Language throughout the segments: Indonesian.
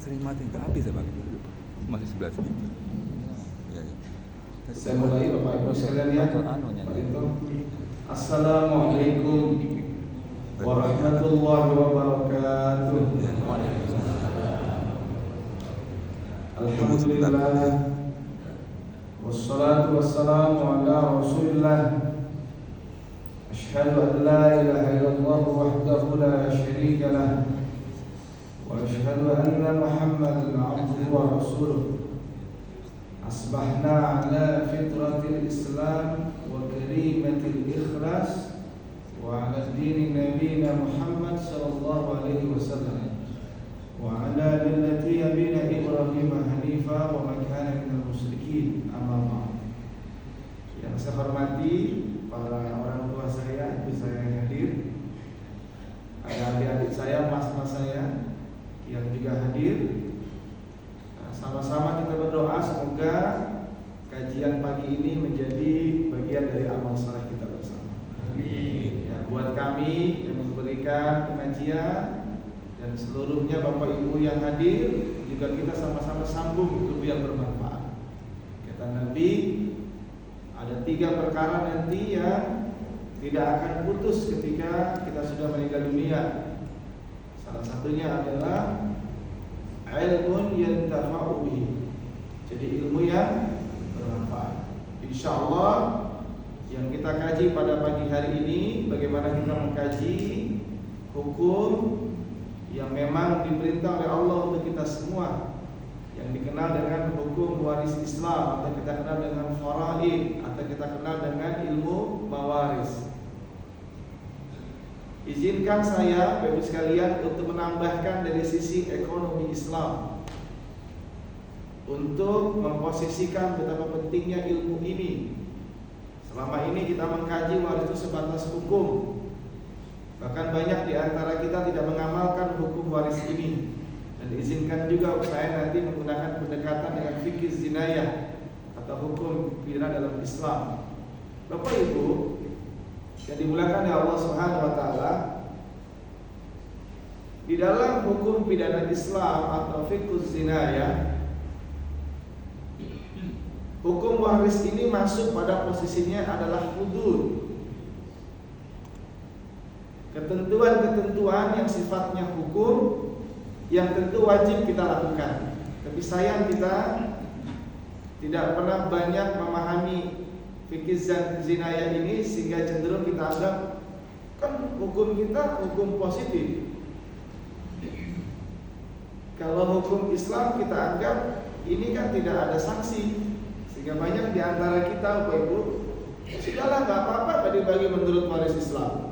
sering mati, nggak habis ya Bang? Masih 11 gitu. Ya, ya. Saya mulai Bapak Ibu sekalian ya. Assalamualaikum warahmatullahi wabarakatuh. Alhamdulillah. Wassalatu wassalamu ala Rasulillah. Asyhadu an la ilaha illallah wahdahu la syarika lah. Wa asyhadu anna Muhammadan abduhu wa rasuluh. Asbahna ala fitratil Islam wa kalimatil ikhlas wa ala dini nabiyina Muhammad sallallahu alaihi wasallam wa ala millati abina Ibrahim hanifa wa ma kana minal musyrikin. Amma ba'd. Yang saya hormati para orang tua saya, ibu saya yang hadir, ada adik-adik saya, mas-mas saya yang juga hadir. Sama-sama kita berdoa semoga kajian pagi ini menjadi bagian dari amal saleh kita bersama. Amin. Ya, buat kami yang memberikan pengajian dan seluruhnya Bapak Ibu yang hadir, juga kita sama-sama sambung ilmu yang bermanfaat. Kata Nabi, ada 3 perkara nanti yang tidak akan putus ketika kita sudah meninggal dunia. Salah satunya adalah ilmun yantafa'u bihi. Jadi ilmu yang bermanfaat. Insyaallah yang kita kaji pada pagi hari ini, bagaimana kita mengkaji hukum yang memang diperintah oleh Allah untuk kita semua, yang dikenal dengan hukum waris Islam, atau kita kenal dengan faraid, atau kita kenal dengan ilmu mawaris. Izinkan saya, Bapak sekalian, untuk menambahkan dari sisi ekonomi Islam, untuk memposisikan betapa pentingnya ilmu ini. Selama ini kita mengkaji waris itu sebatas hukum. Bahkan banyak di antara kita tidak mengamalkan hukum waris ini. Dan izinkan juga saya nanti menggunakan pendekatan dengan fikih zinayah atau hukum pidana dalam Islam. Bapak Ibu yang dimuliakan oleh Allah Subhanahu wa taala, di dalam hukum pidana Islam atau fikih zinayah, hukum waris ini masuk pada posisinya adalah hudud. Ketentuan-ketentuan yang sifatnya hukum yang tentu wajib kita lakukan. Tapi sayang kita tidak pernah banyak memahami fikih zinayah ini, sehingga cenderung kita anggap kan hukum kita hukum positif. Kalau hukum Islam kita anggap ini kan tidak ada sanksi, sehingga banyak di antara kita, Bapak Ibu, sudahlah nggak apa-apa bagi-bagi menurut waris Islam.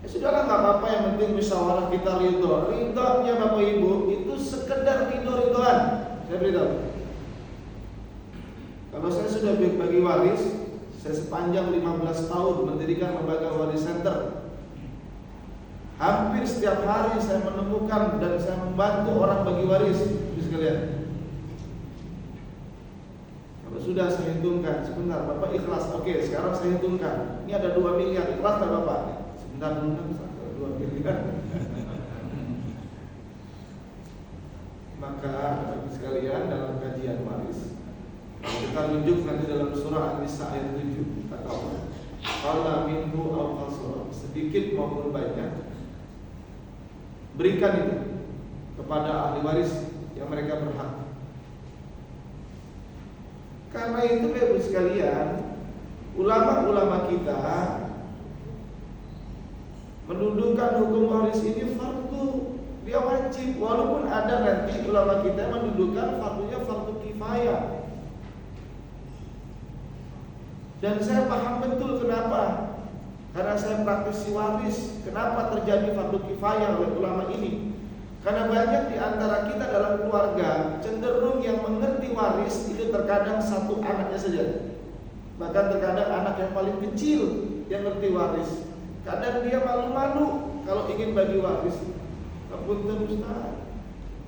Sudahlah nggak apa-apa, yang penting musyawarah kita ridho. Ridhonya Bapak Ibu itu sekedar ridho-ridhoan. Saya beritahu, kalau saya sudah bagi waris, saya sepanjang 15 tahun mendirikan lembaga waris center. Hampir setiap hari saya menemukan dan saya membantu orang bagi waris, sekalian. Kalau sudah saya hitungkan, sebentar Bapak ikhlas, oke sekarang saya hitungkan, ini ada 2 miliar, ikhlas tak Bapak? Sebentar dulu, 2 miliar. Maka Bapak sekalian, dalam kajian waris, kita rujuk nanti dalam surah An-Nisa ayat 7, kata Allah, qala minhu aw qasara, sedikit maupun banyak, berikan itu kepada ahli waris yang mereka berhak. Karena itu Bapak sekalian, ulama-ulama kita mendudukan hukum waris ini fardu, dia wajib. Walaupun ada nanti ulama kita mendudukan fardunya fardu kifayah. Dan saya paham betul kenapa. Karena saya praktisi waris, kenapa terjadi fardu kifayah oleh ulama ini? Karena banyak di antara kita dalam keluarga cenderung yang mengerti waris itu terkadang satu anaknya saja. Bahkan terkadang anak yang paling kecil yang ngerti waris. Kadang dia malu-malu kalau ingin bagi waris. Apunten Ustaz,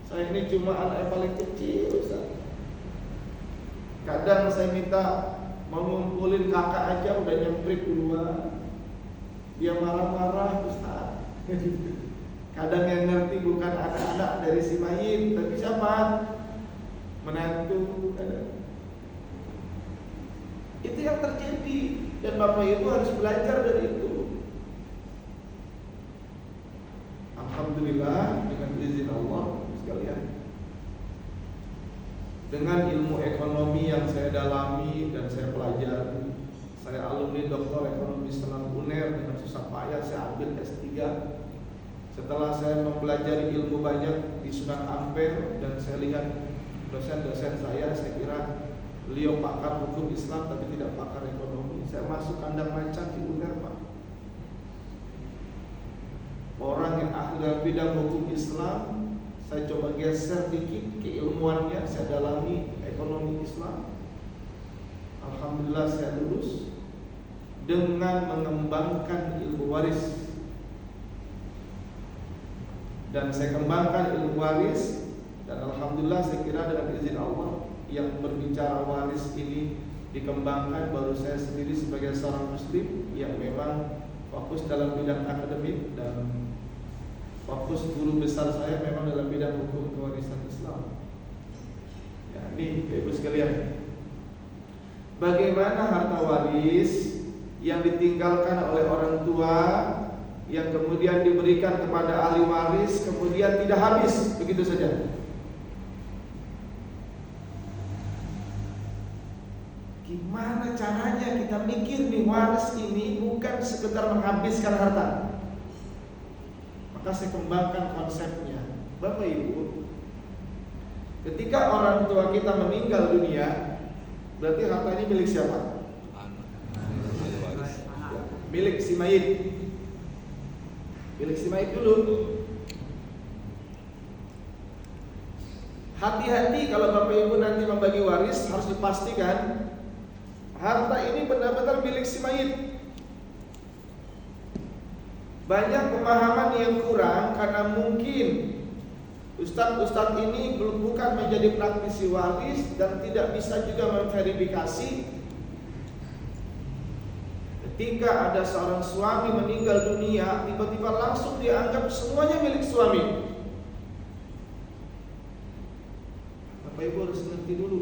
saya ini cuma anak yang paling kecil Ustaz. Kadang saya minta mau ngumpulin kakak aja udah nyemprit duluan. Dia marah-marah Ustaz. Kadang yang ngerti bukan anak-anak dari si mayit, tapi siapa? Menantu. Itu yang terjadi, dan Bapak Ibu harus belajar dari itu. Alhamdulillah, dengan izin Allah sekalian, dengan ilmu ekonomi yang saya dalami dan saya pelajari, saya alumni Doktor Ekonomi Islam UNER, dengan susah payah saya ambil S3. Setelah saya mempelajari ilmu banyak di Sunan Ampel dan saya lihat dosen-dosen saya kira beliau pakar hukum Islam tapi tidak pakar ekonomi. Saya masuk kandang macan di UNER, Pak. Orang yang ahli dalam bidang hukum Islam, saya coba geser dikit keilmuannya, saya dalami ekonomi Islam. Alhamdulillah saya lulus dengan mengembangkan ilmu waris. Dan saya kembangkan ilmu waris, dan alhamdulillah saya kira dengan izin Allah yang berbicara waris ini dikembangkan baru saya sendiri sebagai seorang muslim yang memang fokus dalam bidang akademik, dan fokus guru besar saya memang dalam bidang hukum kewarisan Islam. Ya, ini Ibu sekalian, bagaimana harta waris yang ditinggalkan oleh orang tua yang kemudian diberikan kepada ahli waris kemudian tidak habis begitu saja. Gimana caranya kita mikir nih, waris ini bukan sekedar menghabiskan harta. Maka saya kembangkan konsepnya. Bapak Ibu, ketika orang tua kita meninggal dunia, berarti harta ini milik siapa? Milik si mayit. Milik si mayit dulu. Hati-hati kalau Bapak Ibu nanti membagi waris, harus dipastikan harta ini benar-benar milik si mayit. Banyak pemahaman yang kurang karena mungkin ustadz-ustadz ini bukan menjadi praktisi waris dan tidak bisa juga memverifikasi. Ketika ada seorang suami meninggal dunia, tiba-tiba langsung dianggap semuanya milik suami. Bapak Ibu harus ngerti dulu,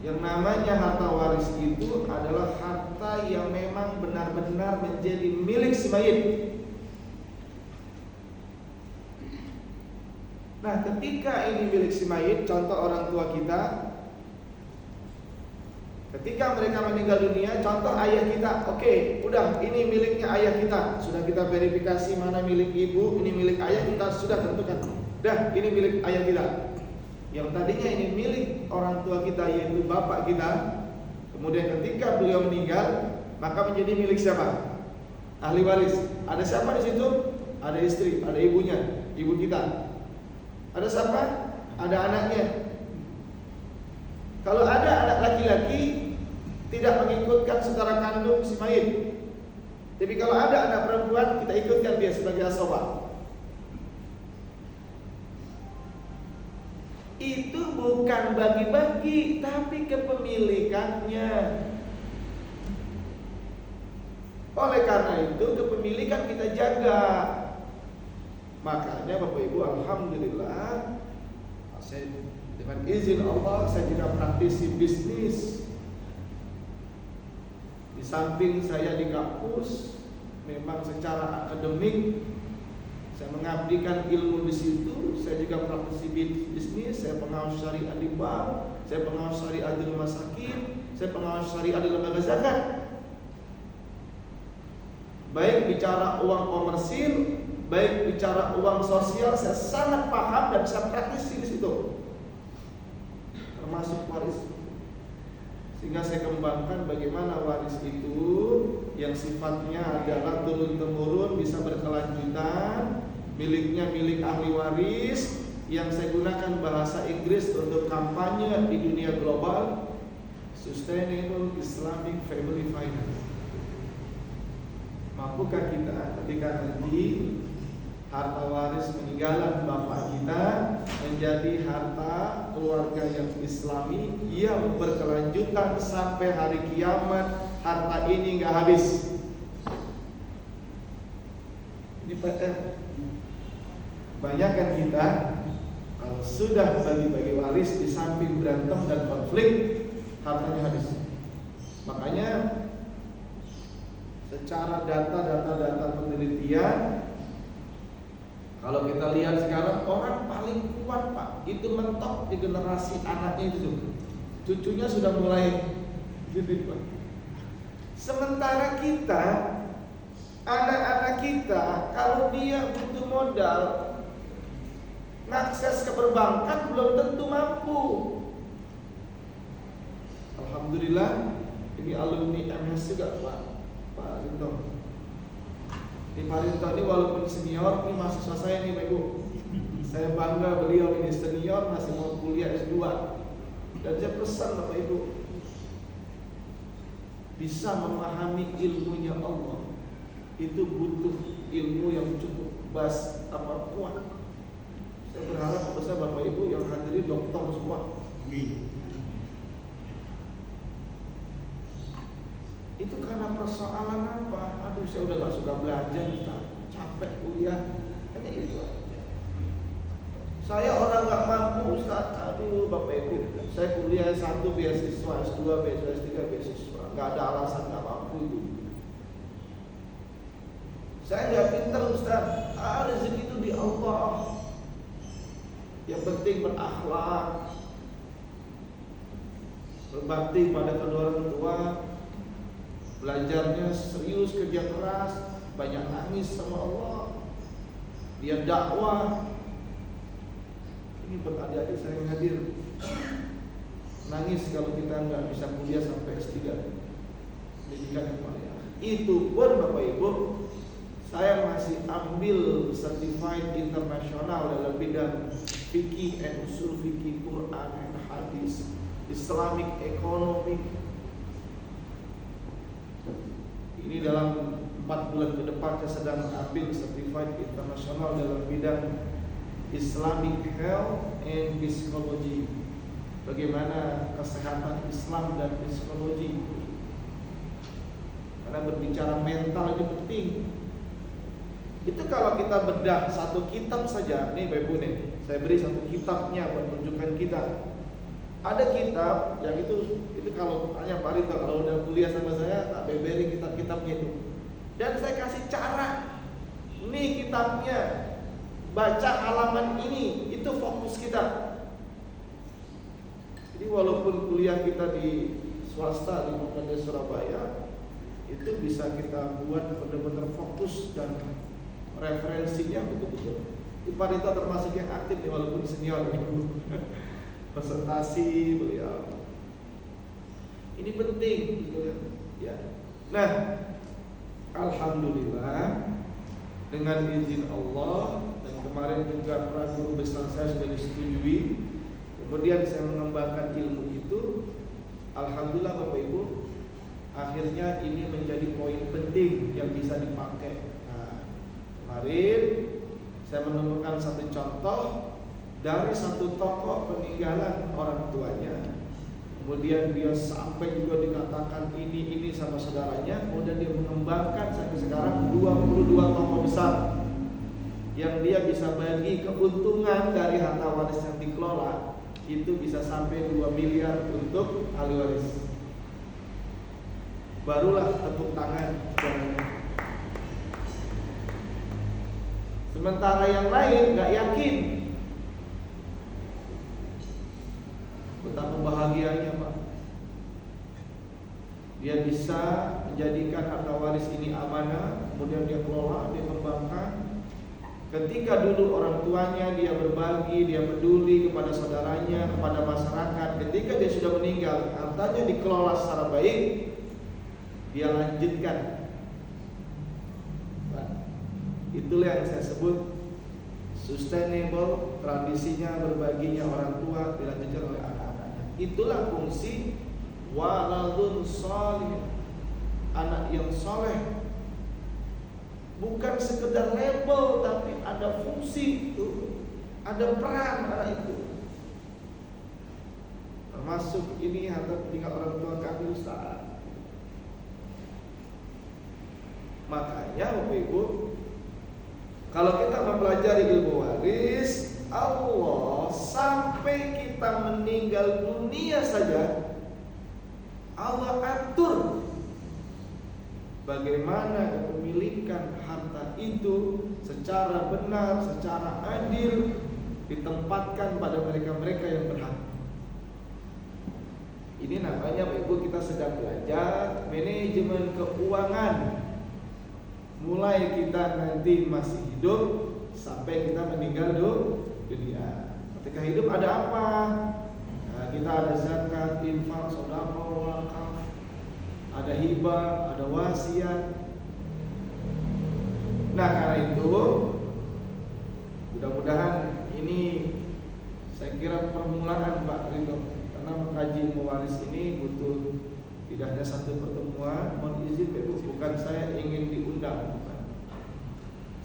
yang namanya harta waris itu adalah harta yang memang benar-benar menjadi milik si mayit. Nah, ketika ini milik si mayit, contoh orang tua kita, ketika mereka meninggal dunia, contoh ayah kita, oke, udah ini miliknya ayah kita, sudah kita verifikasi mana milik ibu, ini milik ayah, kita sudah tentukan, dah ini milik ayah kita. Yang tadinya ini milik orang tua kita, yaitu bapak kita, kemudian ketika beliau meninggal, maka menjadi milik siapa? Ahli waris. Ada siapa di situ? Ada istri, ada ibunya, ibu kita. Ada siapa? Ada anaknya. Kalau ada anak laki-laki, tidak mengikutkan saudara kandung si mayit. Tapi kalau ada anak perempuan, kita ikutkan dia sebagai asobah. Itu bukan bagi-bagi, tapi kepemilikannya. Oleh karena itu kepemilikan kita jaga. Makanya Bapak Ibu, alhamdulillah, saya dengan izin Allah saya juga praktisi bisnis. Di samping saya di kampus, memang secara akademik saya mengabdikan ilmu di situ. Saya juga praktisi bisnis. Saya pengawas syariah di bank, saya pengawas syariah di rumah sakit, saya pengawas syariah di lembaga zakat. Baik bicara uang komersil, baik bicara uang sosial, saya sangat paham dan saya praktisi di situ, termasuk waris. Sehingga saya kembangkan bagaimana waris itu yang sifatnya adalah turun-temurun, bisa berkelanjutan, miliknya milik ahli waris, yang saya gunakan bahasa Inggris untuk kampanye di dunia global, Sustainable Islamic Family Finance. Mampukah kita ketika nanti harta waris peninggalan bapak kita menjadi harta keluarga yang Islami yang berkelanjutan sampai hari kiamat, harta ini nggak habis. Ini PR. Banyak kan kita kalau sudah bagi-bagi waris di samping berantem dan konflik, hartanya habis. Makanya secara data penelitian, kalau kita lihat sekarang orang paling kuat Pak, itu mentok di generasi anaknya itu, cucunya sudah mulai gede Pak. Sementara kita, anak-anak kita, kalau dia butuh modal, mengakses ke perbankan belum tentu mampu. Alhamdulillah, ini alumni MS juga Pak Rinto. Di Pak Rinto ini walaupun senior, ini mahasiswa saya nih Pak Ibu. Saya bangga beliau ini senior masih mau kuliah S2. Dan saya pesan Bapak Ibu, bisa memahami ilmunya Allah itu butuh ilmu yang cukup kuat. Saya berharap Bapak Ibu yang hadirin dokter semua. Itu karena persoalan apa? Aduh, saya udah gak suka belajar, capek kuliah. Hanya itu aja. Saya orang gak mampu Ustaz. Aduh Bapak Ibu, saya kuliah 1 beasiswa, S2 beasiswa, S3 beasiswa. Gak ada alasan gak mampu itu. Saya gak pintar Ustaz. Rezeki itu di Allah. Yang penting berakhlak, berbakti pada kedua orang tua, belajarnya serius, kerja keras, banyak nangis sama Allah, dia dakwah. Ini buat adik-adik saya yang hadir, nangis kalau kita nggak bisa kuliah sampai S3 pendidikan yang paling akhir. Itu pun Bapak Ibu, saya masih ambil certified internasional dalam bidang fikih and usul fikih, Quran and hadis, Islamic economy. Ini dalam 4 bulan ke depan saya sedang ambil certified internasional dalam bidang Islamic health and psychology. Bagaimana kesehatan Islam dan psikologi. Karena berbicara mental itu penting. Itu kalau kita bedah satu kitab saja, nih Bapak Ibu nih, saya beri satu kitabnya buat menunjukkan kita. Ada kitab yang itu kalau tanya Pak Rito, kalau udah kuliah sama saya, tak beri kitab-kitabnya itu. Dan saya kasih cara, nih kitabnya, baca halaman ini, itu fokus kita. Jadi walaupun kuliah kita di swasta di Muhammadiyah Surabaya, itu bisa kita buat benar-benar fokus dan referensinya betul-betul. Pak Rito termasuk yang aktif nih, walaupun senior presentasi beliau. Ini penting ya. Nah, alhamdulillah dengan izin Allah, dan kemarin juga para guru besar saya sudah disetujui. Kemudian saya mengembangkan ilmu itu. Alhamdulillah Bapak Ibu, akhirnya ini menjadi poin penting yang bisa dipakai. Kemarin saya menemukan satu contoh dari satu tokoh peninggalan orang tuanya. Kemudian dia sampai juga dikatakan ini sama saudaranya. Kemudian dia mengembangkan sampai sekarang 22 tokoh besar yang dia bisa bagi keuntungan dari harta waris yang dikelola itu bisa sampai 2 miliar untuk ahli waris. Barulah tepuk tangan. Sementara yang lain nggak yakin. Betapa bahagianya Pak. Dia bisa menjadikan harta waris ini amanah, kemudian dia kelola, dia kembangkan. Ketika dulu orang tuanya dia berbagi, dia peduli kepada saudaranya, kepada masyarakat. Ketika dia sudah meninggal, hartanya dikelola secara baik, dia lanjutkan. Itulah yang saya sebut sustainable, tradisinya berbaginya orang tua dilanjutkan oleh anak-anaknya. Itulah fungsi waladun sholih, anak yang soleh. Bukan sekedar label, tapi ada fungsi itu, ada peran anak itu. Termasuk ini harta peninggal orang tua kami Ustaz. Makanya Bapak Ibu, Kalau kita mempelajari ilmu waris, Allah sampai kita meninggal dunia saja, Allah atur bagaimana kepemilikan harta itu secara benar, secara adil, ditempatkan pada mereka-mereka yang berhak. Ini namanya Bapak Ibu, kita sedang belajar manajemen keuangan. Mulai kita nanti masih hidup sampai kita meninggal dunia. Ketika hidup ada apa? Nah, kita ada zakat, infak, sedekah, wakaf, ada hibah, ada wasiat. Nah, karena itu mudah-mudahan ini saya kira permulaan Pak Ridho, karena mengkaji ilmu waris ini butuh tidak hanya satu pertemuan. Mohon izin Pak Ibu, bukan saya ingin diundang, bukan.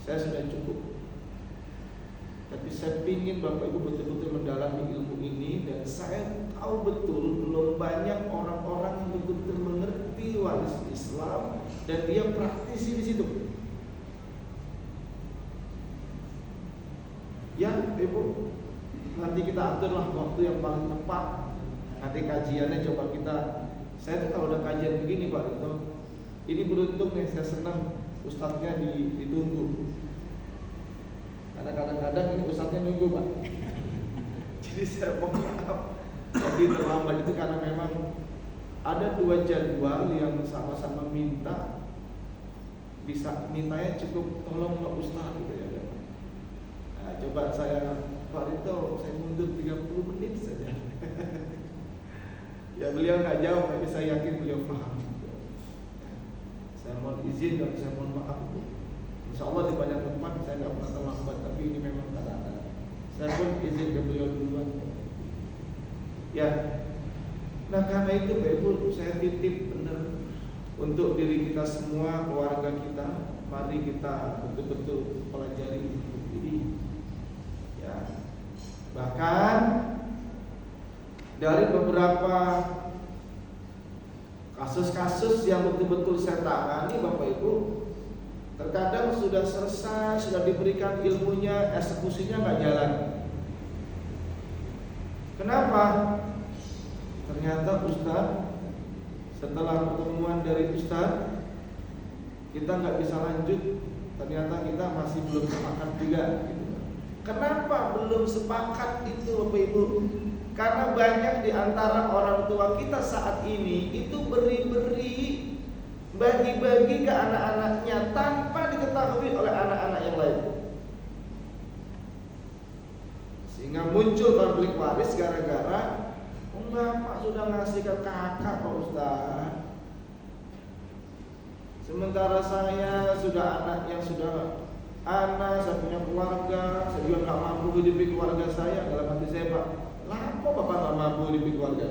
Saya sudah cukup. Tapi saya ingin Bapak Ibu betul-betul mendalami ilmu ini, dan saya tahu betul belum banyak orang-orang yang betul-betul mengerti waris Islam dan dia praktisi di situ. Ya, Ibu, nanti kita aturlah waktu yang paling tepat. Nanti kajiannya coba kita. Saya tuh kalau udah kajian begini Pak itu, ini beruntung nih, saya senang ustadznya ditunggu. Karena kadang-kadang ini ustadznya nunggu Pak. Jadi saya mohon maaf jadi terlambat itu karena memang ada dua jadwal yang sama-sama minta, bisa mintanya cukup tolong Pak Ustadz gitu ya. Nah, coba saya Pak Rito, saya mundur 30 menit saja. Ya beliau nggak jauh, tapi saya yakin beliau paham. Saya mohon izin dan saya mohon maaf. Insya Allah di banyak tempat saya nggak pernah terlambat, tapi ini memang keadaan. Saya pun izin ke beliau duluan. Ya, nah karena itu Bapak Ibu, saya titip benar untuk diri kita semua, keluarga kita. Mari kita betul-betul pelajari ini. Ya, bahkan dari beberapa kasus-kasus yang betul-betul saya tangani Bapak Ibu, terkadang sudah selesai, sudah diberikan ilmunya, eksekusinya nggak jalan. Kenapa? Ternyata Ustaz, setelah pertemuan dari Ustaz, kita nggak bisa lanjut. Ternyata kita masih belum sepakat juga. Kenapa belum sepakat itu Bapak Ibu? Karena banyak di antara orang tua kita saat ini itu beri-beri, bagi-bagi ke anak-anaknya tanpa diketahui oleh anak-anak yang lain. Sehingga muncul konflik waris gara-gara bapak sudah ngasih ke kakak Pak Ustaz, sementara saya sudah anak yang sudah saya punya keluarga, saya juga gak mampu hidupi keluarga saya. Dalam hati saya Pak, kenapa bapak gak mampu hidupi keluarga?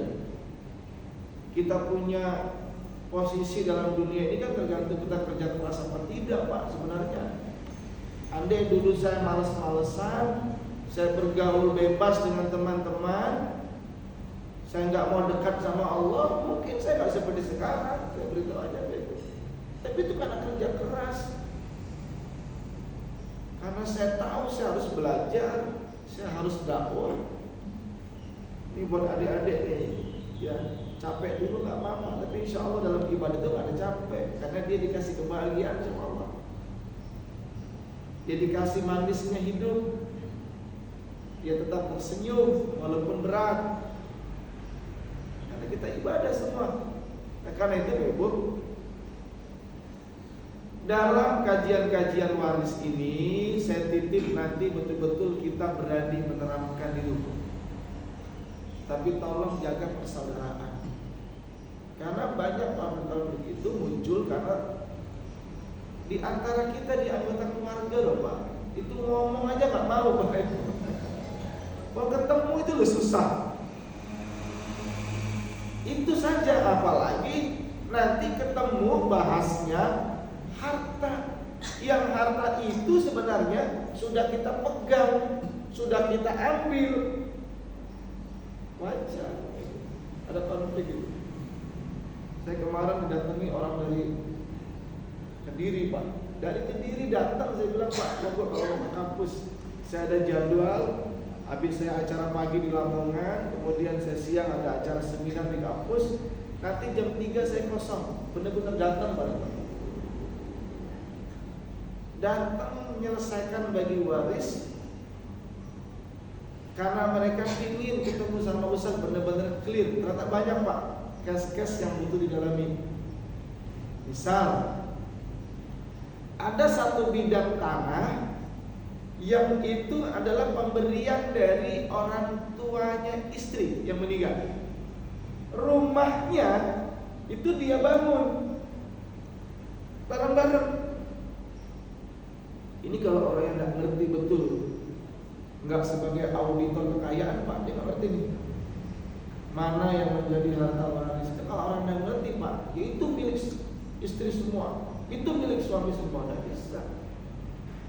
Kita punya posisi dalam dunia ini kan tergantung kita kerja keras apa tidak Pak sebenarnya. Andai dulu saya males-malesan, saya bergaul bebas dengan teman-teman, saya nggak mau dekat sama Allah, mungkin saya nggak seperti sekarang. Saya beritahu aja begitu. Tapi itu karena kerja keras. Karena saya tahu saya harus belajar, saya harus dakwah. Ini buat adik-adik nih, ya capek dulu nggak apa-apa, tapi insya Allah dalam ibadah itu nggak ada capek, karena dia dikasih kebahagiaan sama Allah. Dia dikasih manisnya hidup, dia tetap tersenyum walaupun berat. Karena kita ibadah semua. Nah, karena itu Ibu, dalam kajian-kajian waris ini saya titip nanti betul-betul kita berani menerapkan itu. Tapi tolong jaga persaudaraan. Karena banyak orang begitu muncul karena di antara kita, di anggota keluarga loh Pak, itu ngomong aja nggak mau Pak. Mau ketemu itu loh susah. Itu saja, apalagi nanti ketemu bahasnya harta. Yang harta itu sebenarnya sudah kita pegang, sudah kita ambil. Wajar ada konflik itu. Saya kemarin didatangi orang dari Kediri Pak, dari Kediri datang, saya bilang Pak, kalau mau ke kampus saya ada jadwal. Habis saya acara pagi di Lamongan, kemudian saya siang ada acara seminar di kampus. Nanti jam 3 saya kosong. Benar-benar datang bareng-bareng. Datang menyelesaikan bagi waris, karena mereka ingin ketemu sama Ustaz benar-benar clear. Ternyata banyak Pak kes-kes yang butuh didalami. Misal ada satu bidang tanah yang itu adalah pemberian dari orang tuanya istri yang meninggal. Rumahnya itu dia bangun bareng-bareng. Ini kalau orang yang tidak ngerti betul, nggak sebagai auditor kekayaan Pak, dia nggak ngerti nih mana yang menjadi harta waris. Kalau orang yang ngerti Pak, ya itu milik istri semua, itu milik suami semua, nggak bisa.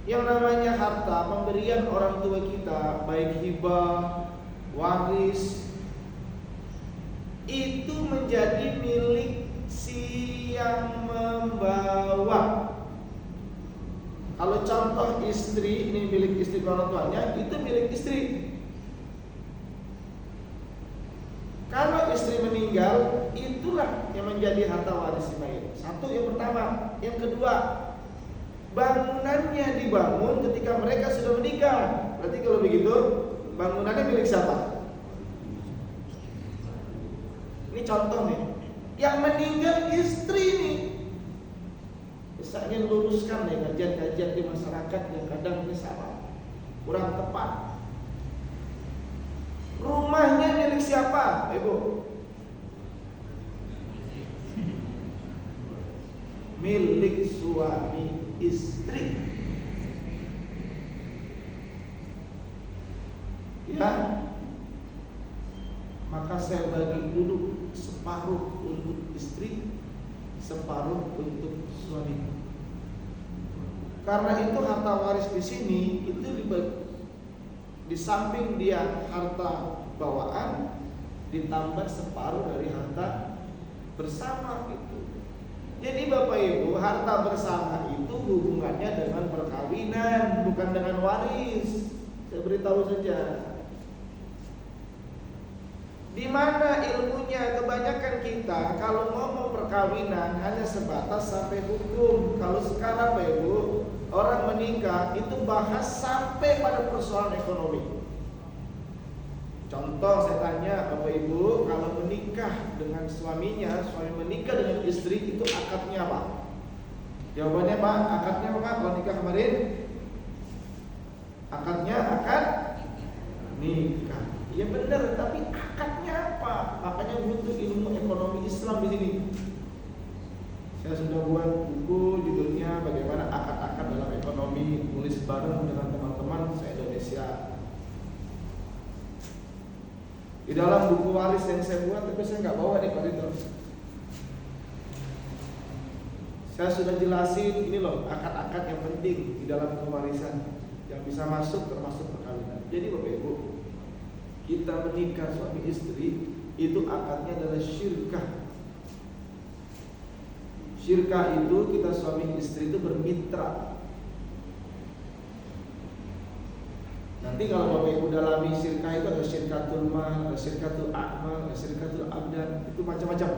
Yang namanya harta pemberian orang tua kita, baik hibah, waris, itu menjadi milik si yang membawa. Kalau contoh istri, ini milik istri orang tuanya, itu milik istri. Kalau istri meninggal, itulah yang menjadi harta waris si mayit. Satu, yang pertama. Yang kedua, bangunannya dibangun ketika mereka sudah menikah. Berarti kalau begitu, bangunannya milik siapa? Ini contoh nih. Yang meninggal istri nih. Misalnya luruskan nih kajian-kajian di masyarakat yang kadang ini salah, kurang tepat. Rumahnya milik siapa, Ibu? Milik suami istri. Ya, maka saya bagi dulu separuh untuk istri, separuh untuk suami. Karena itu harta waris di sini itu di samping dia harta bawaan, ditambah separuh dari harta bersama itu. Jadi Bapak Ibu, harta bersama itu hubungannya dengan perkawinan, bukan dengan waris. Saya beritahu saja. Di mana ilmunya kebanyakan kita kalau ngomong perkawinan hanya sebatas sampai hukum. Kalau sekarang Bapak Ibu, orang menikah itu bahas sampai pada persoalan ekonomi. Contoh saya tanya Bapak Ibu, kalau menikah dengan suaminya, suami menikah dengan istri, itu akadnya apa? Jawabannya Pak, akadnya apa kalau nikah kemarin? Akadnya akad nikah. Ya benar, tapi akadnya apa? Makanya butuh ilmu ekonomi Islam di sini. Saya sudah buat buku judulnya bagaimana akad-akad dalam ekonomi, tulis bareng dengan teman-teman se-Indonesia. Di dalam buku waris yang saya buat, tapi saya nggak bawa di koridor. Saya sudah jelasin ini loh akad-akad yang penting di dalam kewarisan yang bisa masuk termasuk perkawinan. Jadi Bapak Ibu, kita menikah suami istri itu akadnya adalah syirkah. Syirkah itu kita suami istri itu bermitra. Nanti kalau Bapak Ibu dalami syirkah itu ada syirkatul mal, ada syirkatul a'mal, ada syirkatul abdan, itu macam-macam.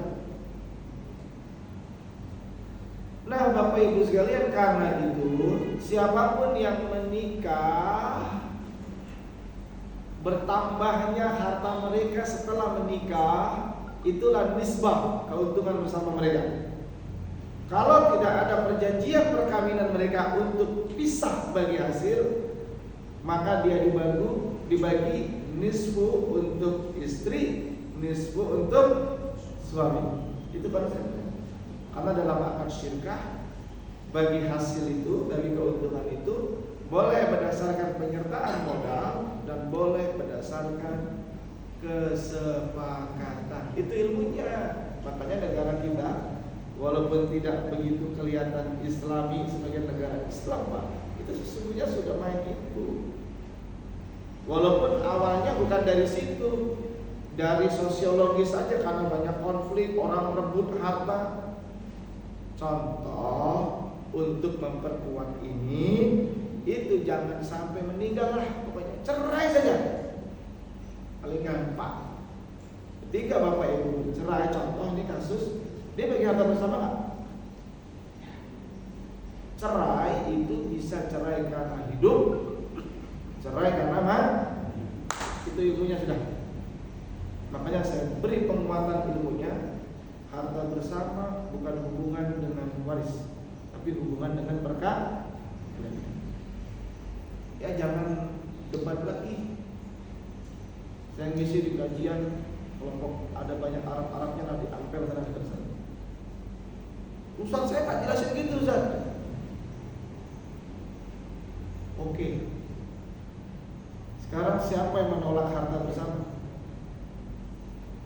Nah Bapak Ibu sekalian, karena itu siapapun yang menikah, bertambahnya harta mereka setelah menikah, itulah nisbah keuntungan bersama mereka. Kalau tidak ada perjanjian perkawinan mereka untuk pisah bagi hasil, maka dia dibagi nisfu untuk istri, nisfu untuk suami. Itu konsepnya. Karena dalam akad syirkah, bagi hasil itu, bagi keuntungan itu boleh berdasarkan penyertaan modal dan boleh berdasarkan kesepakatan. Itu ilmunya. Makanya negara kita walaupun tidak begitu kelihatan Islami sebagai negara Islam, Pak, itu sesungguhnya sudah main itu. Walaupun awalnya bukan dari situ, dari sosiologis saja, karena banyak konflik, orang rebut harta. Contoh, untuk memperkuat ini, itu jangan sampai meninggal lah, pokoknya cerai saja. Paling gampang. Ketika bapak ibu cerai, contoh ini kasus, dia bagi harta bersama nggak? Cerai itu bisa cerai karena hidup, cerai karena mati. Itu ilmunya sudah. Makanya saya beri penguatan ilmunya. Harta bersama bukan hubungan dengan waris, tapi hubungan dengan berkah. Ya jangan debat lagi. Saya ngisi di kajian kelompok ada banyak Arab-Arabnya nanti Ampel sana dekat sana. Ustaz saya tak jelasin gitu Ustaz. Oke. Sekarang siapa yang menolak harta bersama?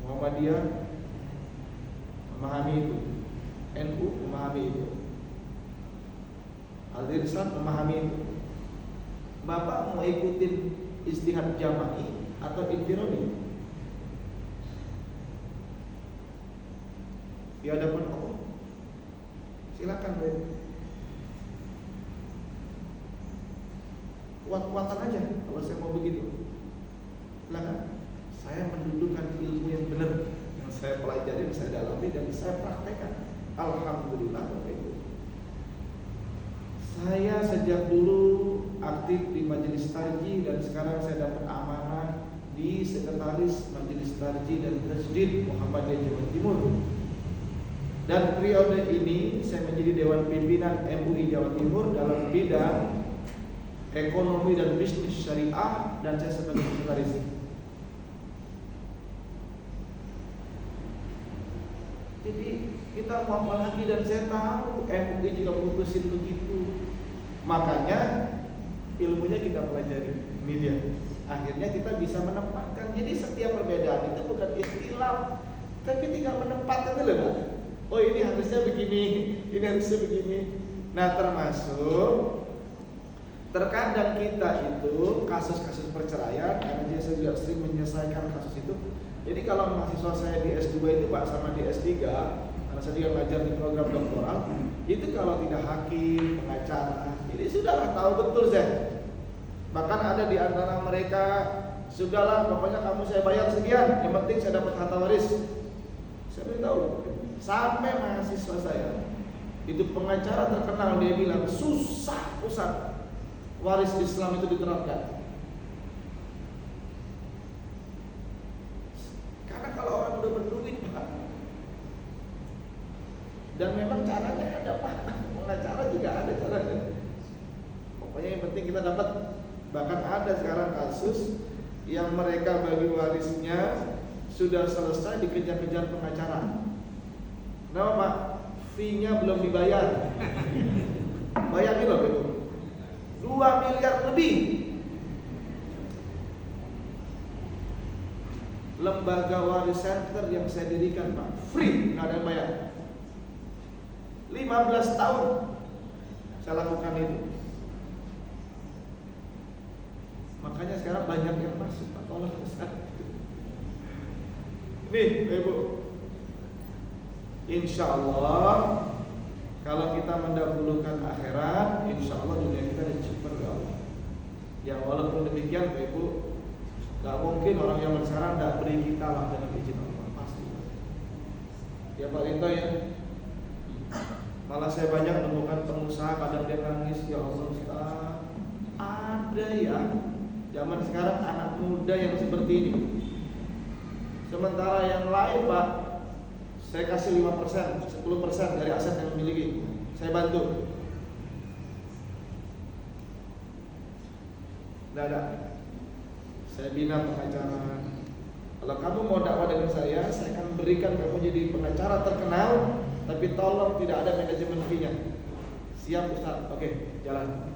Muhammadiyah memahami itu, NU memahami itu, Al-Irsyad memahami itu. Bapak mau ikutin istihad jama'i atau infironi? Di hadapan Allah silakan Bapak. Kuat-kuatan aja kalau saya mau begitu. Silakan. Saya mendudukan ilmu yang benar, yang saya pelajari, yang saya dalami dan saya praktekkan. Alhamdulillah Bapak Ibu. Saya sejak dulu aktif di Majelis Tarji dan sekarang saya dapat amanah di Sekretaris Majelis Tarji dan Tasdid Muhammadiyah Jawa Timur. Dan periode ini saya menjadi Dewan Pimpinan MUI Jawa Timur dalam bidang ekonomi dan bisnis syariah dan saya sebagai sekretaris. Jadi kita mau apa lagi, dan saya tahu MUI juga putusin begitu. Makanya ilmunya kita pelajari. Ini dia. Akhirnya kita bisa menempatkan. Jadi setiap perbedaan itu bukan ikhtilaf, tapi tinggal menempatkan dulu kan. Oh ini harusnya begini, ini harusnya begini. Nah termasuk terkadang kita itu kasus-kasus perceraian, karena saya juga sering menyelesaikan kasus itu. Jadi kalau mahasiswa saya di S2 itu Pak sama di S3, karena saya juga belajar di program doktoral, itu kalau tidak hakim, pengacara, jadi sudahlah tahu betul saya. Bahkan ada di antara mereka, sudahlah pokoknya kamu saya bayar sekian, yang penting saya dapat harta waris. Saya beritahu, sampai mahasiswa saya itu pengacara terkenal, dia bilang susah Ustaz waris Islam itu diterapkan. Karena kalau orang udah berduit Pak, dan memang caranya ada Pak, pengacara juga ada caranya. Pokoknya yang penting kita dapat. Bahkan ada sekarang kasus yang mereka bagi warisnya sudah selesai, dikejar-kejar pengacara. Kenapa Pak? Fee-nya belum dibayar. Bayangin loh itu 2 miliar lebih. Lembaga waris center yang saya dirikan Pak, free, nggak ada yang bayar. 15 tahun saya lakukan itu. Makanya sekarang banyak yang masuk Pak, tolong Ustaz. Nih Ibu, insya Allah kalau kita mendahulukan akhirat, insya Allah dunia kita ada super ya Allah. Ya walaupun demikian Pak Ibu, gak mungkin orang yang sekarang tidak beri kita lah dengan izin Allah, pasti. Ya Pak Rinto ya. Malah saya banyak menemukan pengusaha kadang dia nangis, ya Allah Ustaz, ada ya zaman sekarang anak muda yang seperti ini. Sementara yang lain Pak, saya kasih 5%, 10% dari aset yang dimiliki, saya bantu. Tidak ada. Saya bina pengacara. Kalau kamu mau dakwah dengan saya akan berikan kamu jadi pengacara terkenal, tapi tolong tidak ada manajemen fee-nya. Siap Ustaz? Oke, jalan.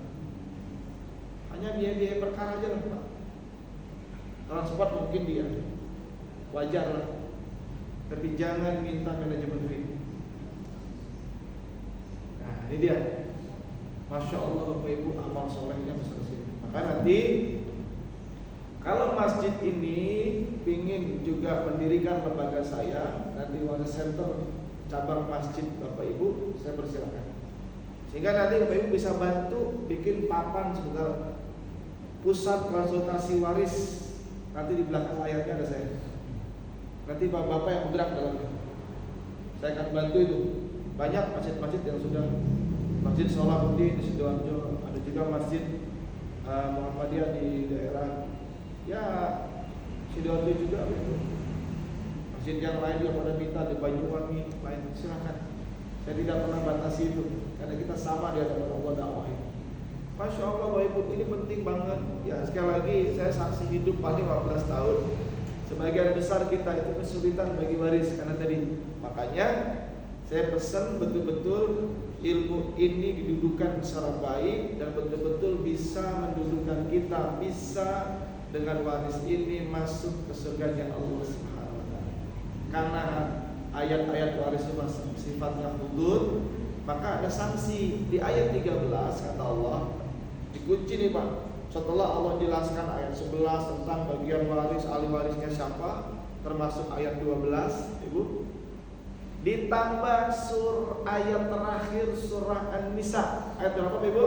Hanya biaya-biaya perkara aja lah Pak. Transport mungkin dia wajar lah, tapi jangan minta manajemen fee. Nah ini dia. Masya Allah Bapak Ibu, amal solehnya besar sekali. Maka nanti kalau masjid ini ingin juga mendirikan lembaga saya, nanti waris center cabang masjid Bapak Ibu, saya persilakan. Sehingga nanti Bapak Ibu bisa bantu bikin papan sebentar, pusat konsultasi waris. Nanti di belakang layarnya ada saya. Nanti bapak-bapak yang bergerak dalamnya, saya akan bantu itu. Banyak masjid-masjid yang sudah, Masjid Salahuddin di Sidoarjo, ada juga Masjid Muhammadiyah di daerah ya Sidoarjo juga gitu. Masjid yang lain juga pada minta di Banyuwangi, lain silakan. Saya tidak pernah batasi itu, karena kita sama di hadapan Allah dakwah ini. Masya Allah Bapak Ibu, ini penting banget. Ya sekali lagi saya saksi hidup paling 15 tahun. Sebagian besar kita itu kesulitan bagi waris karena tadi. Makanya saya pesan betul-betul ilmu ini didudukan secara baik dan betul-betul bisa mendudukan kita, bisa dengan waris ini masuk ke surganya Allah Subhanahu wa taala. Karena ayat-ayat waris itu sifatnya hudud, maka ada sanksi. Di ayat 13 kata Allah, dikunci nih Pak. Setelah Allah jelaskan ayat 11 tentang bagian waris, ahli warisnya siapa, termasuk ayat 12, Ibu. Ditambah ayat terakhir surah An-Nisa. Ayat berapa Ibu?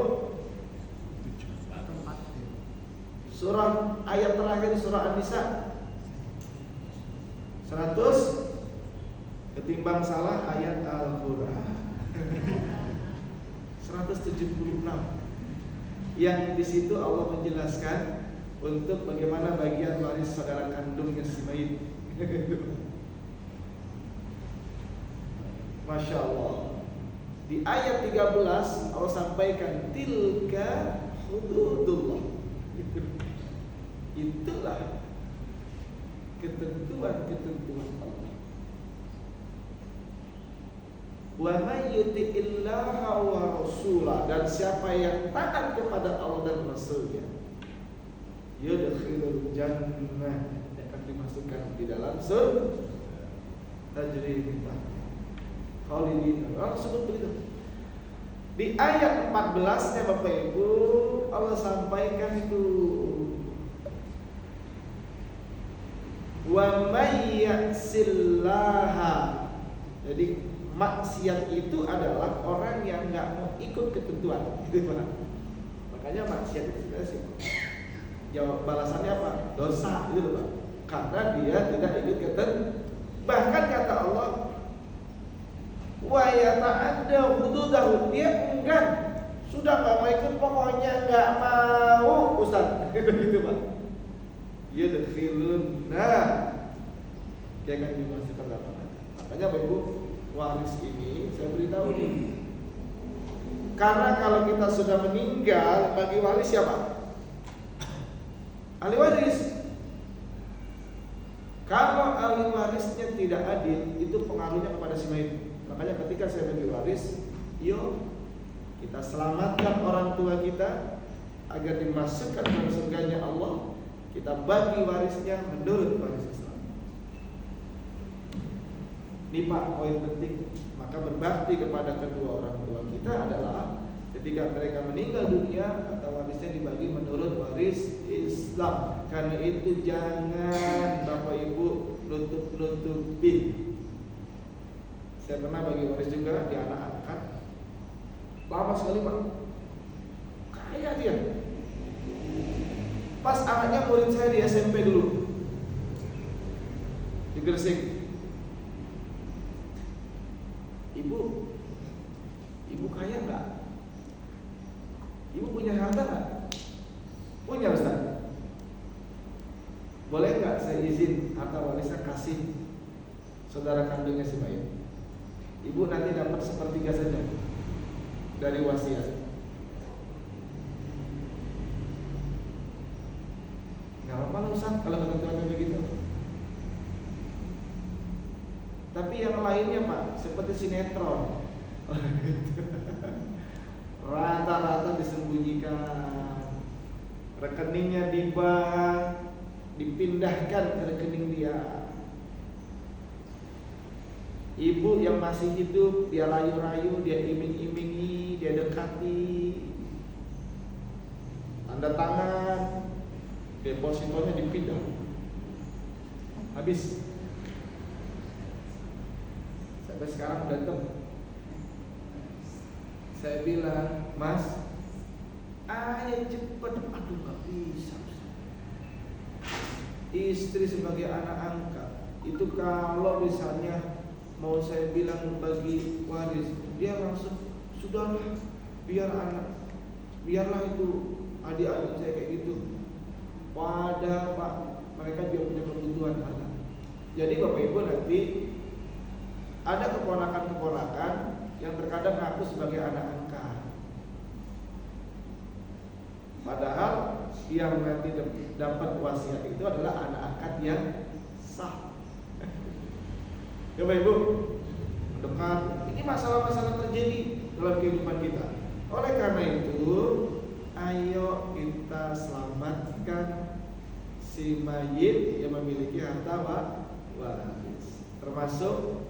Ayat terakhir surah An-Nisa 100 ketimbang salah ayat Al-Quran 176. Yang di situ Allah menjelaskan untuk bagaimana bagian waris saudara kandungnya si mayit. Masya Allah. Di ayat 13 Allah sampaikan tilka hududullah. Itulah ketentuan-ketentuan Allah. Wa may yuti'illaha wa rasulah, dan siapa yang taat kepada Allah dan Rasulnya, yudkhilul jannah, akan dimasukkan di dalam surga tajri min tahtiha khalidin. Allah sebut begitu. Di ayat 14-nya Bapak Ibu Allah sampaikan itu wa may ya'sillaha. Jadi maksiat itu adalah orang yang nggak mau ikut ketentuan, gitu Pak. Makanya maksiat itu sebenarnya sih jawab balasannya apa? Dosa, gitu Pak. Karena dia tidak ikut ketentuan. Bahkan kata Allah, wa yata'adda hududahu, dia enggan, sudah nggak mau ikut, pokoknya nggak mau, Ustaz, gitu Pak. Yadkhilunna, dia akan dimasukkan dalam. Makanya Bapak Ibu, waris ini saya beritahu nih, karena kalau kita sudah meninggal, bagi waris siapa? Ahli waris. Kalau ahli warisnya tidak adil, itu pengaruhnya kepada si mayit. Makanya ketika saya bagi waris, yuk kita selamatkan orang tua kita agar dimasukkan ke surganya Allah. Kita bagi warisnya menurut waris Islam. Ini Pak poin penting. Maka berbakti kepada kedua orang tua kita adalah ketika mereka meninggal dunia, atau warisnya dibagi menurut waris Islam. Karena itu jangan Bapak Ibu nutup-nutupin. Saya pernah bagi waris juga di anak angkat. Lama sekali Pak, kaya dia. Pas anaknya murid saya di SMP dulu, di Gresik. Ibu kaya enggak? Ibu punya harta enggak? Punya Ustaz. Boleh enggak saya izin harta warisnya kasih saudara kandungnya si mayit? Ibu nanti dapat sepertiga saja dari wasiat. Enggak apa-apa Ustaz kalau ketentuannya begitu. Tapi yang lainnya Pak, seperti sinetron, rata-rata disembunyikan, rekeningnya di bank, dipindahkan ke rekening dia. Ibu yang masih hidup, dia rayu-rayu, dia iming-imingi, dia dekati, tanda tangan, depositonya dipindah, habis. Sampai sekarang datang, Saya bilang, Mas, ayo cepet. Aduh, gak bisa. Istri sebagai anak angkat itu kalau misalnya mau saya bilang bagi waris, dia langsung sudahlah, biarlah itu adik-adik saya kayak gitu. Padahal Pak, mereka juga punya kebutuhan harta. Jadi Bapak Ibu nanti ada keponakan-keponakan yang terkadang ngaku sebagai anak angkat. Padahal yang nanti dapat wasiat itu adalah anak angkat yang sah. Ya Bapak Ibu, mendekat. Ini masalah-masalah terjadi dalam kehidupan kita. Oleh karena itu, ayo kita selamatkan si mayit yang memiliki harta waris. Termasuk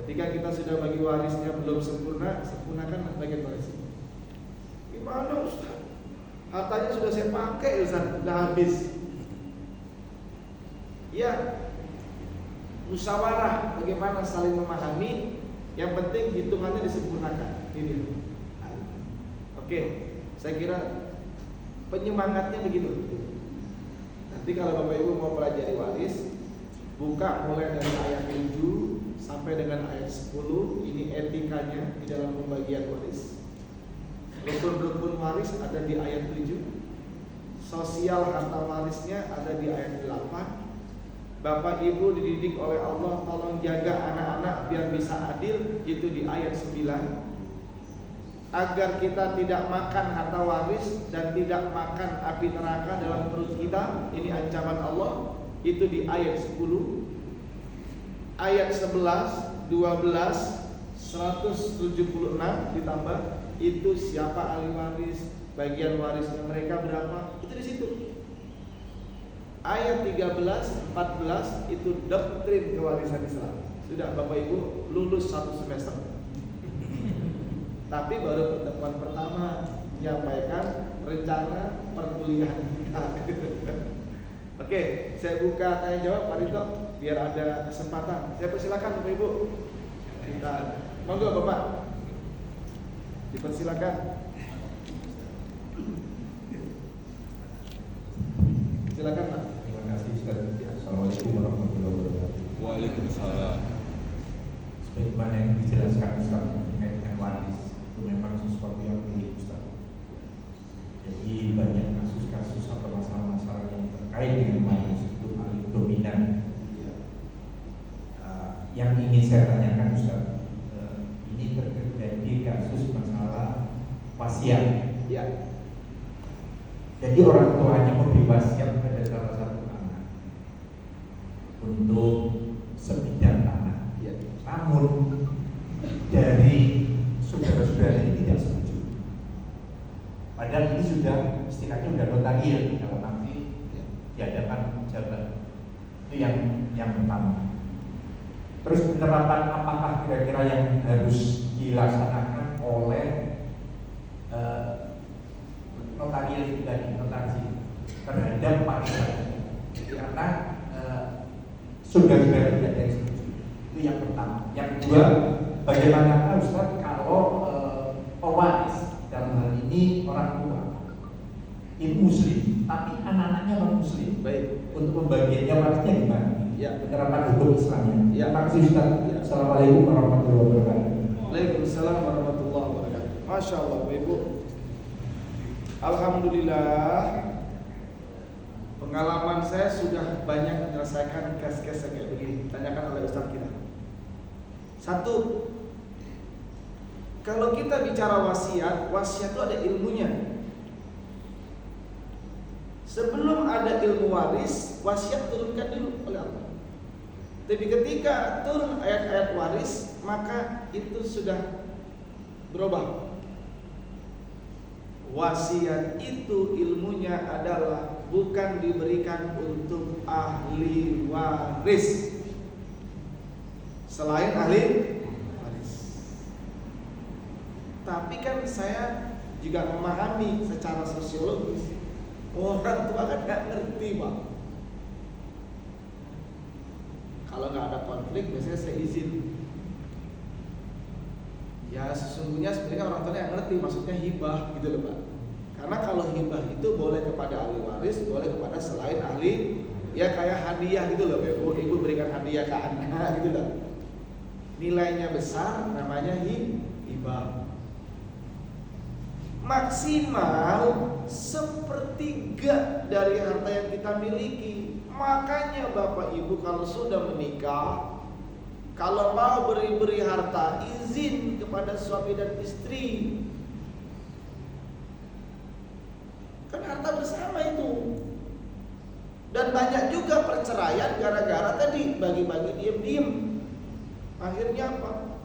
ketika kita sudah bagi warisnya belum sempurna, sempurnakan bagian waris. Gimana Ustaz? Hartanya sudah saya pakai Ustaz, sudah habis. Ya, musyawarah bagaimana saling memahami. Yang penting hitungannya disempurnakan. Ini. Oke, saya kira penyemangatnya begitu. Nanti kalau Bapak Ibu mau pelajari waris, buka mulai dari ayat 7 sampai dengan ayat 10. Ini etikanya di dalam pembagian waris. Rukun-rukun waris ada di ayat 7. Sosial harta warisnya ada di ayat 8. Bapak Ibu dididik oleh Allah, tolong jaga anak-anak biar bisa adil, itu di ayat 9. Agar kita tidak makan harta waris dan tidak makan api neraka dalam perut kita, ini ancaman Allah, itu di ayat 10. Ayat 11, 12, 176 ditambah, itu siapa ahli waris, bagian warisnya mereka berapa, itu di situ. Ayat 13, 14 itu doktrin kewarisan Islam. Sudah Bapak Ibu lulus 1 semester. Tapi baru pertemuan pertama menyampaikan rencana perkuliahan kita. Oke, saya buka tanya jawab Pak Rito biar ada kesempatan. Saya persilakan Bapak Ibu. Kita monggo Bapak. Dipersilakan. Silakan Pak. Terima kasih Ustaz. Assalamualaikum warahmatullahi wabarakatuh. Waalaikumsalam. Sebagaimana yang dijelaskan Ustaz terkait dengan waris, itu memang sesuatu yang unik Ustaz. Jadi banyak kasus-kasus atau masalah-masalah yang terkait dengan waris itu paling dominan. Yang ingin saya tanyakan Ustaz, ini terjadi kasus masalah wasiat. Ya. Jadi orang tuanya memberi wasiat pada salah satu anak untuk sebidang tanah. Ya. Namun dari saudara-saudara ini tidak setuju. Padahal ini sudah istilahnya sudah notaris dalam arti di hadapan pejabat. Itu yang pertama. Terus penerapan apakah kira-kira yang harus dilaksanakan oleh notaris itu tadi, notasi terhadap pariwisata, karena saudara-saudara tidak ada yang setuju. Itu yang pertama. Yang kedua, bagaimana Ustaz kalau pewaris dalam hal ini orang tua ini Muslim, tapi anak-anaknya non Muslim. Baik. Untuk pembagiannya warisnya gimana? Ya. Penerapan hukum Islamnya. Ya. Terima kasih Ustaz. Ya. Assalamualaikum warahmatullahi wabarakatuh. Waalaikumsalam warahmatullahi wabarakatuh. Masya Allah Bapak Ibu. Alhamdulillah, pengalaman saya sudah banyak menyelesaikan kes-kes kayak begini. Tanyakan oleh Ustaz kita. Satu, kalau kita bicara wasiat, wasiat itu ada ilmunya. Sebelum ada ilmu waris, wasiat turunkan dulu oleh Allah. Tapi ketika turun ayat-ayat waris, maka itu sudah berubah. Wasiat itu ilmunya adalah bukan diberikan untuk ahli waris selain ahli waris. Tapi kan saya juga memahami secara sosiologis, orang tua kan gak ngerti Pak. Kalau nggak ada konflik biasanya saya izin. Ya sesungguhnya sebenarnya orang tuanya yang ngerti maksudnya hibah gitu loh Pak. Karena kalau hibah itu boleh kepada ahli waris, boleh kepada selain ahli, ya kayak hadiah gitu loh. Ibu berikan hadiah ke anak gitu loh. Nilainya besar, namanya hibah. Maksimal sepertiga dari harta yang kita miliki. Makanya Bapak Ibu kalau sudah menikah, kalau mau beri harta, izin kepada suami dan istri. Kan harta bersama itu. Dan banyak juga perceraian gara-gara tadi bagi-bagi diem-diem. Akhirnya apa?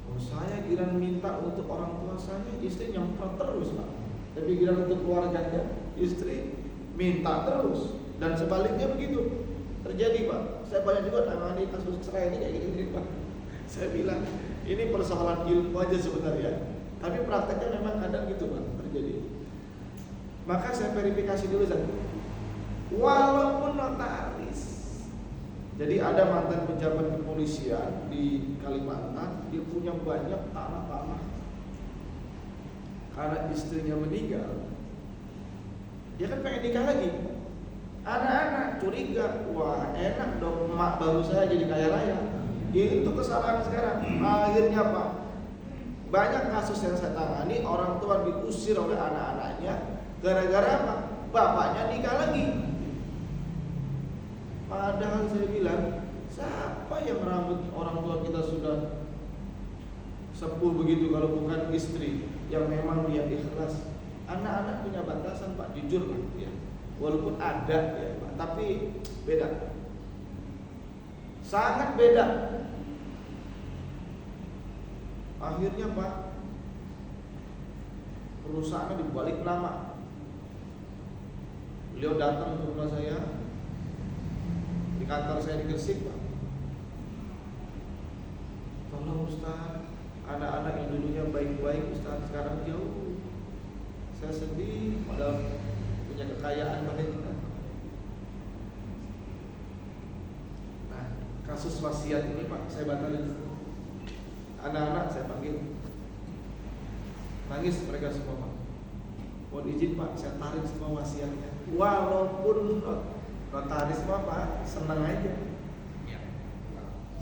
Oh, saya kira minta untuk orang tua saya, istri nyemprot terus Pak. Tapi kira untuk keluarganya, istri minta terus. Dan sebaliknya begitu. Terjadi Pak. Saya banyak juga tangani kasus cerai ini kayak gini Pak. Saya bilang ini persoalan ilmu aja sebenarnya, tapi prakteknya memang kadang gitu Pak terjadi. Maka saya verifikasi dulu Zat. Walaupun notaris, jadi ada mantan pejabat kepolisian di Kalimantan, dia punya banyak tanah-tanah. Karena istrinya meninggal, dia kan pengen nikah lagi. Anak-anak curiga, wah enak dong emak baru saya jadi kaya raya. Itu kesalahan sekarang. Akhirnya Pak, banyak kasus yang saya tangani, orang tua diusir oleh anak-anaknya gara-gara apa? Bapaknya nikah lagi. Padahal saya bilang, siapa yang rambut orang tua kita sudah sepuh begitu kalau bukan istri yang memang dia ikhlas. Anak-anak punya batasan Pak, jujur lah ya. Walaupun ada ya Pak, tapi beda. Sangat beda. Akhirnya Pak, perusahaannya dibalik nama. Beliau datang ke rumah saya, di kantor saya di Gresik Pak. Tolong Ustaz, anak-anak yang dulunya baik-baik Ustaz sekarang jauh. Saya sedih padahal punya kekayaan banyak. Nah, kasus wasiat ini Pak, saya batalin. Anak-anak saya panggil, nangis mereka semua Pak. Mohon izin Pak, saya tarik semua wasiatnya. Walaupun notaris Pak senang aja.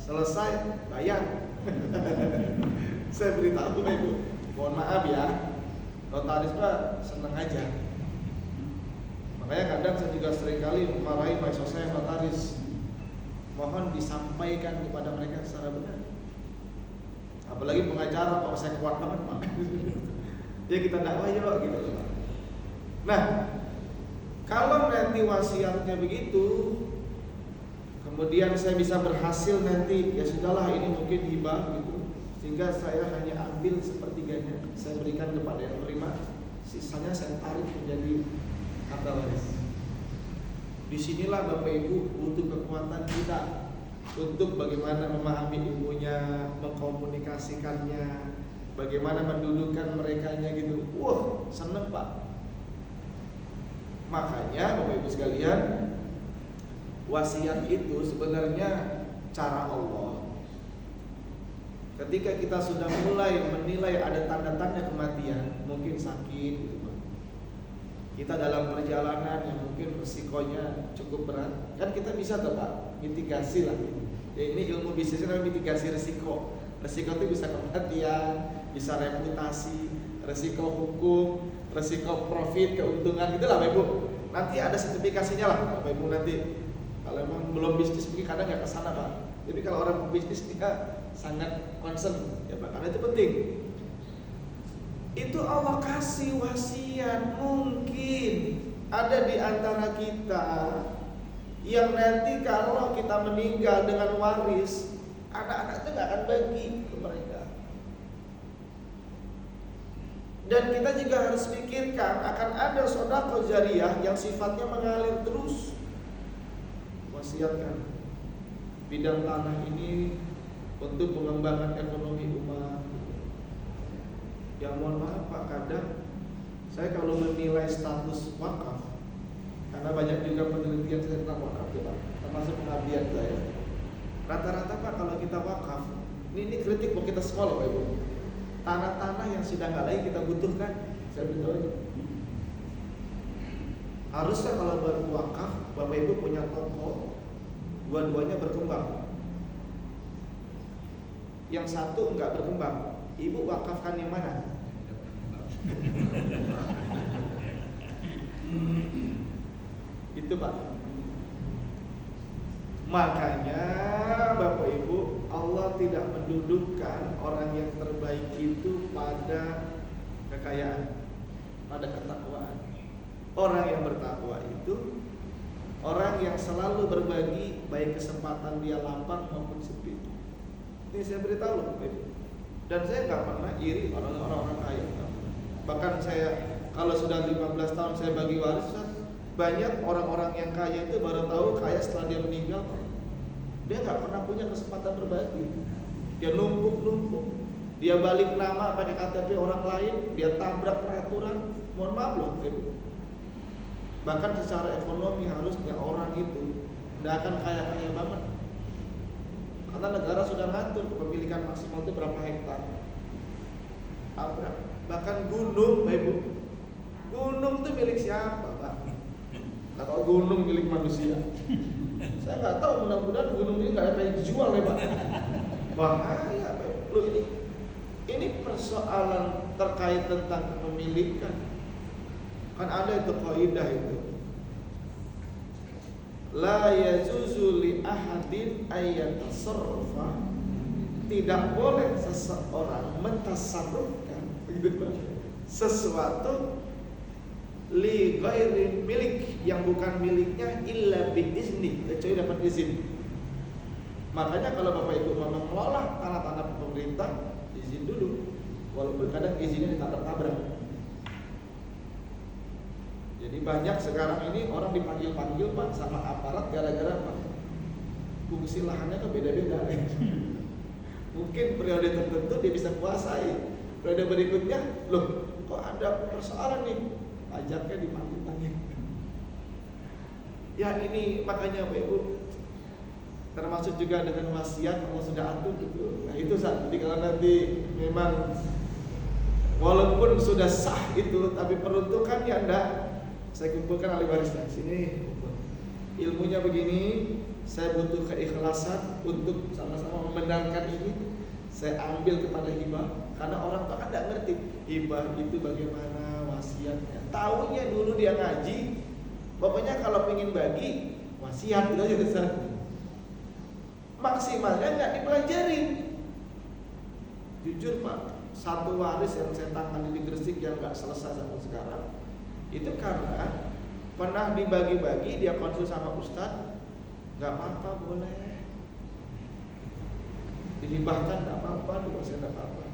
Selesai bayar. Saya beritahu Ibu, mohon maaf ya, notaris Pak senang aja. Makanya kadang saya juga seringkali memarahi Pak saya notaris. Mohon disampaikan kepada mereka secara benar. Apalagi pengacara Pak, saya kuat banget Pak. Ya kita dakwah yuk gitu Pak. Nah, kalau nanti wasiatnya begitu, kemudian saya bisa berhasil nanti, ya sudahlah ini mungkin hibah gitu, sehingga saya hanya ambil sepertiganya, saya berikan kepada yang menerima, sisanya saya tarik menjadi harta waris. Disinilah Bapak Ibu butuh kekuatan kita untuk bagaimana memahami ilmunya, mengkomunikasikannya, bagaimana mendudukkan merekanya gitu. Wah, seneng Pak. Makanya Bapak Ibu sekalian, wasiat itu sebenarnya cara Allah. Ketika kita sudah mulai menilai ada tanda-tanda kematian, mungkin sakit gitu Pak. Kita dalam perjalanan yang mungkin resikonya cukup berat, kan kita bisa tuh Pak mitigasi lah. Ya, ini ilmu bisnisnya namanya mitigasi resiko. Resiko itu bisa kematian, bisa reputasi, resiko hukum, resiko profit, keuntungan gitu lah Bapak Ibu. Nanti ada sertifikasinya lah Bapak Ibu nanti. Kalau memang belum bisnis mungkin kadang nggak kesana Pak. Jadi kalau orang bisnis dia sangat concern ya Pak, karena itu penting. Itu Allah kasih wasiat. Mungkin ada di antara kita yang nanti kalau kita meninggal dengan waris, anak-anaknya nggak akan bagi ke mereka. Dan kita juga harus pikirkan akan ada sedekah jariyah yang sifatnya mengalir terus. Wasiatkan bidang tanah ini untuk pengembangan ekonomi umat. Ya mohon maaf Pak, kadang saya kalau menilai status wakaf, karena banyak juga penelitian saya tentang wakaf ya Pak, termasuk pengabdian saya. Rata-rata Pak kalau kita wakaf Ini kritik buat kita semua loh Bapak Ibu. Tanah-tanah yang sudah nggak lagi kita butuhkan, saya beritahu aja. Harusnya kalau berwakaf, Bapak Ibu punya toko, dua-duanya berkembang. Yang satu nggak berkembang, Ibu wakafkan yang mana? Itu Pak. Makanya Bapak Ibu, Allah tidak mendudukkan orang yang terbaik itu pada kekayaan, pada ketakwaan. Orang yang bertakwa itu orang yang selalu berbagi, baik kesempatan dia lapang maupun sepi. Ini saya beritahu loh Bapak Ibu. Dan saya nggak pernah iri orang-orang kaya. Bahkan saya kalau sudah 15 tahun saya bagi warisan, banyak orang-orang yang kaya itu baru tahu kaya setelah dia meninggal. Dia nggak pernah punya kesempatan berbagi. Dia numpuk-numpuk. Dia balik nama pakai KTP orang lain. Dia tabrak peraturan. Mohon maaf loh, Ibu. Bahkan secara ekonomi harusnya orang itu tidak akan kaya-kaya banget. Karena negara sudah ngatur kepemilikan maksimal itu berapa hektar. Tabrak. Bahkan gunung, Ibu. Gunung itu milik siapa, Pak? Atau gunung milik manusia? Saya nggak tahu, mudah-mudahan gunung ini nggak ada yang dijual ya Pak. Bahaya Pak. Loh ini persoalan terkait tentang kepemilikan. Kan ada itu kaidah itu. La yajuzu li ahadin ayyatasarrafa. Tidak boleh seseorang mentasarrufkan sesuatu li ghairi milik, yang bukan miliknya, illa biizni, kecuali dapat izin. Makanya kalau Bapak Ibu mau mengelola tanah-tanah pemerintah, izin dulu. Walaupun kadang izinnya ditabrak-tabrak. Jadi banyak sekarang ini orang dipanggil-panggil Pak sama aparat gara-gara Pak fungsi lahannya kan beda-beda. Mungkin periode tertentu dia bisa kuasai, periode berikutnya loh kok ada persoalan nih, pajaknya dipanggil-panggil. Ya ini makanya Bapak Ibu, termasuk juga dengan wasiat kalau sudah atur gitu. Nah itu saat. Jadi kalau nanti memang walaupun sudah sah itu, tapi peruntukannya enggak, saya kumpulkan ahli warisnya. Sini ilmunya begini, saya butuh keikhlasan untuk sama-sama membenarkan ini. Saya ambil kepada hibah, karena orang tua kan enggak ngerti hibah itu bagaimana wasiatnya. Taunya dulu dia ngaji, pokoknya kalau pengen bagi wasiat itu aja besar. Maksimalnya nggak dipelajarin. Jujur Pak, satu waris yang saya tangani di Gresik yang nggak selesai sampai sekarang, itu karena pernah dibagi-bagi, dia konsul sama ustadz, nggak apa-apa boleh, dihibahkan nggak apa-apa, dikuasai nggak apa-apa.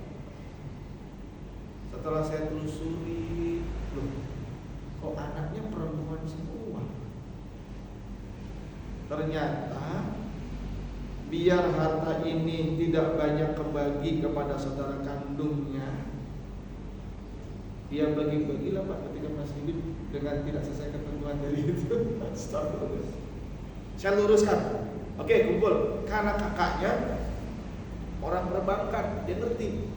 Setelah saya telusuri, loh, kok anaknya perempuan semua? Ternyata biar harta ini tidak banyak kebagi kepada saudara kandungnya, dia bagi-bagilah Pak ketika masih hidup dengan tidak sesuai ketentuan dari itu. Astagfirullah. Saya luruskan. Oke, kumpul. Karena kakaknya orang perbankan, dia ngerti.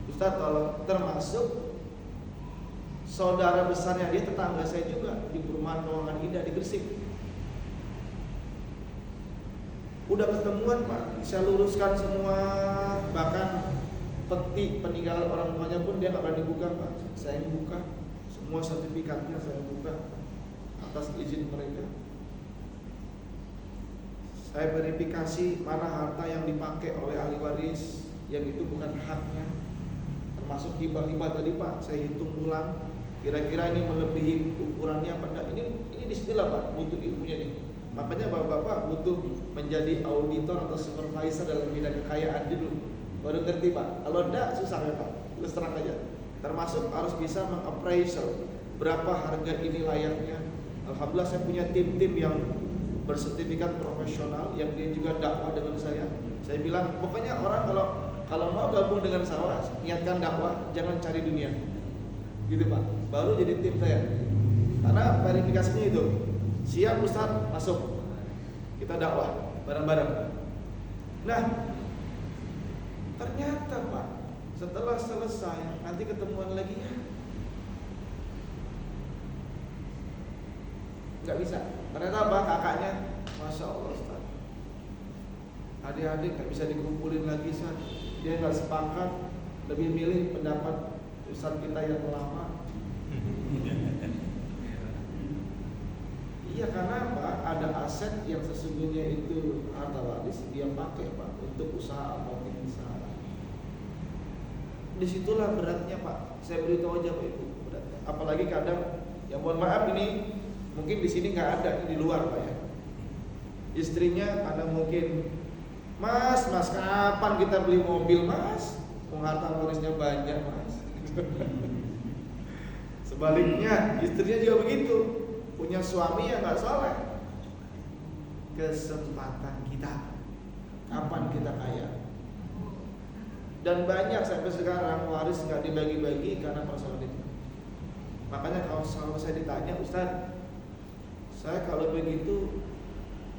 Ustaz tolong, termasuk saudara besarnya dia, tetangga saya juga di perumahan Ruangan Indah di Gresik. Udah ketemuan Pak, saya luruskan semua, bahkan peti peninggalan orang tuanya pun dia nggak berani buka Pak. Saya yang buka, semua sertifikatnya saya buka atas izin mereka. Saya verifikasi mana harta yang dipakai oleh ahli waris, yang itu bukan haknya. Termasuk hibah-hibah tadi Pak, saya hitung ulang, kira-kira ini melebihi ukurannya apa enggak. Ini disinilah Pak, butuh ilmunya nih. Makanya bapak-bapak butuh menjadi auditor atau supervisor dalam bidang kekayaan dulu, baru ngerti Pak. Kalau enggak susah ya Pak, terus terang aja. Termasuk harus bisa mengappraisal berapa harga ini layaknya. Alhamdulillah saya punya tim-tim yang bersertifikat profesional, yang dia juga dakwah dengan saya. Saya bilang pokoknya orang kalau mau gabung dengan saya, niatkan dakwah, jangan cari dunia, gitu Pak. Baru jadi tim saya. Karena verifikasinya itu. Siap Ustaz, masuk. Kita dakwah bareng-bareng. Nah, Ternyata Pak, setelah selesai nanti ketemuan lagi ya nggak bisa. Ternyata apa? Kakaknya, Masya Allah Ustaz, adik-adik nggak bisa dikumpulin lagi Ustaz. Dia nggak sepakat, lebih milih pendapat Ustaz kita yang lama. Iya, karena apa? Ada aset yang sesungguhnya itu harta waris, dia pakai Pak untuk usaha apa usaha. Disitulah beratnya Pak. Saya beritahu aja Pak Ibu, beratnya. Apalagi kadang, ya mohon maaf ini mungkin di sini nggak ada, ini di luar Pak ya. Istrinya ada mungkin, Mas kapan kita beli mobil Mas? Harta warisnya banyak Mas. Sebaliknya istrinya juga begitu, punya suami yang nggak soleh. Kesempatan kita, kapan kita kaya? Dan banyak sampai sekarang waris nggak dibagi-bagi karena persoalan itu. Makanya kalau saya ditanya, Ustaz, saya kalau begitu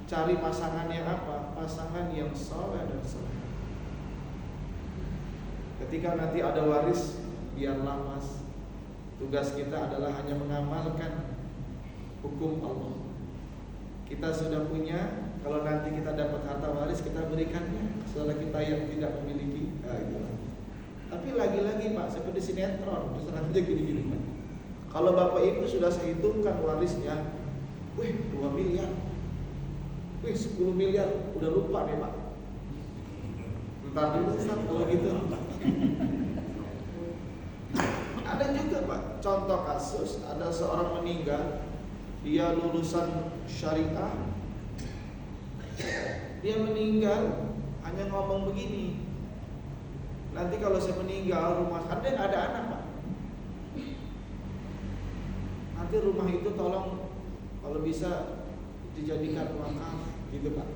cari pasangan yang apa? Pasangan yang soleh dan soleh. Ketika nanti ada waris, biarlah Mas, tugas kita adalah hanya mengamalkan hukum Allah. Kita sudah punya, kalau nanti kita dapat harta waris, kita berikannya saudara kita yang tidak memiliki. Gitu. Tapi lagi-lagi Pak, seperti sinetron, terus terang aja gini-gini Pak. Kalau Bapak Ibu sudah saya hitungkan warisnya, 2 miliar, 10 miliar, udah lupa nih Pak. Ntar dulu Ustaz kalau gitu. Ada juga Pak, contoh kasus, ada seorang meninggal, dia lulusan syariah, dia meninggal hanya ngomong begini, nanti kalau saya meninggal rumah, kan dia nggak ada anak Pak, nanti rumah itu tolong kalau bisa dijadikan wakaf gitu Pak.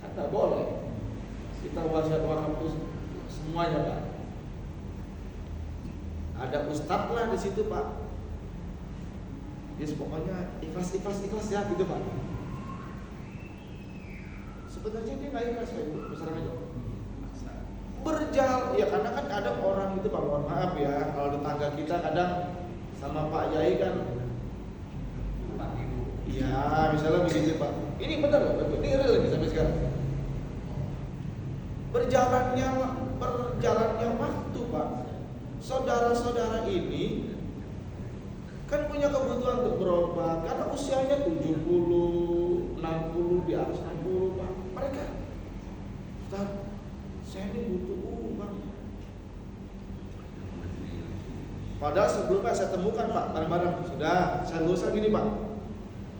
Kan nggak boleh kita wasiat wakaf itu semuanya Pak. Ada ustadz lah di situ Pak. Dia pokoknya ikhlas ya gitu Pak. Sebenarnya dia nggak ikhlas Pak Ibu, besar aja. Berjalan ya, karena kan kadang orang itu Pak, mohon maaf ya, kalau tetangga kita kadang sama Pak Yai kan, ya misalnya begitu Pak. Ini benar loh, ini real lagi sampai sekarang. Berjalannya waktu Pak, saudara-saudara ini kan punya kebutuhan untuk berobat karena usianya 70, 60, di atas 60 Pak. Mereka, Ustaz, saya ini butuh uang. Padahal sebelumnya saya temukan Pak, barang-barang sudah saya luruskan gini Pak.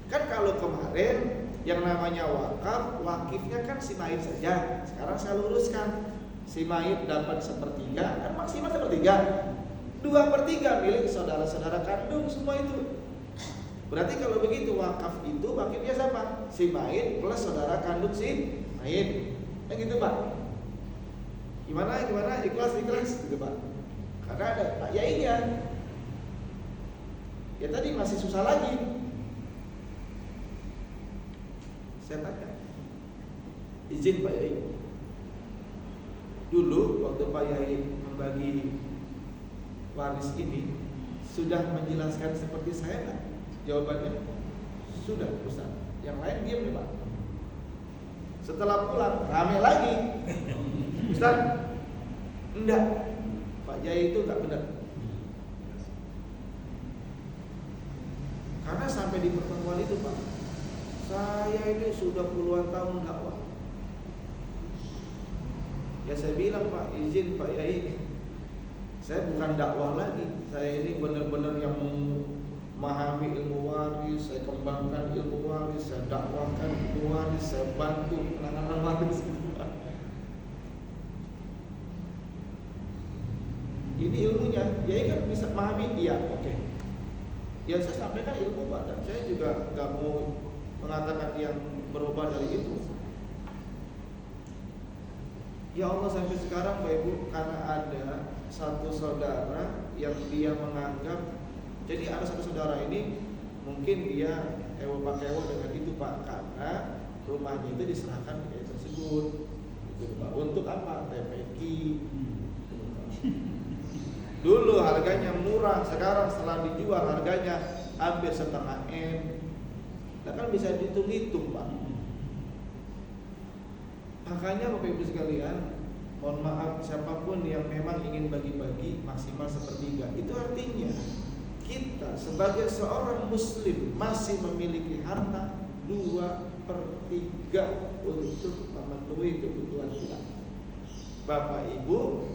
Kan kalau kemarin yang namanya wakaf, wakifnya kan si mayit saja. Sekarang saya luruskan, si mayit dapat 1/3, kan maksimal 1/3. 2/3 milik saudara-saudara kandung semua itu. Berarti kalau begitu wakaf itu wakifnya siapa? Si mayit plus saudara kandung si mayit. Kan gitu Pak. Gimana? Ikhlas gitu Pak. Karena ada Pak Yainya. Ya tadi masih susah lagi. Saya tanya, izin Pak Yai. Dulu waktu Pak Yai membagi waris ini sudah menjelaskan seperti saya nggak? Jawabannya sudah Ustaz. Yang lain diam nih Pak. Setelah pulang rame lagi, Ustaz, enggak, Pak Yai itu enggak benar. Karena sampai di pertemuan itu Pak, saya ini sudah puluhan tahun dakwah. Ya saya bilang Pak, izin Pak Yai, saya bukan dakwah lagi. Saya ini benar-benar yang memahami ilmu waris, saya kembangkan ilmu waris, saya dakwahkan ilmu waris, saya bantu anak-anak waris. Ini ilmunya, Yai kan bisa memahami, iya, oke. Ya saya sampaikan ilmu Pak, dan saya juga nggak mau mengatakan yang berubah dari itu. Ya Allah, sampai sekarang Bapak Ibu, karena ada satu saudara yang dia menganggap, jadi ada satu saudara ini mungkin dia ewo pakewo dengan itu Pak, karena rumahnya itu diserahkan kayak tersebut. Untuk apa? TPQ. Dulu harganya murah, sekarang setelah dijual harganya hampir setengah M. Nah, kan bisa dihitung-hitung, Pak. Makanya Bapak Ibu sekalian, mohon maaf siapapun yang memang ingin bagi-bagi maksimal sepertiga, itu artinya kita sebagai seorang muslim masih memiliki harta 2/3 untuk memenuhi kebutuhan kita. Bapak Ibu,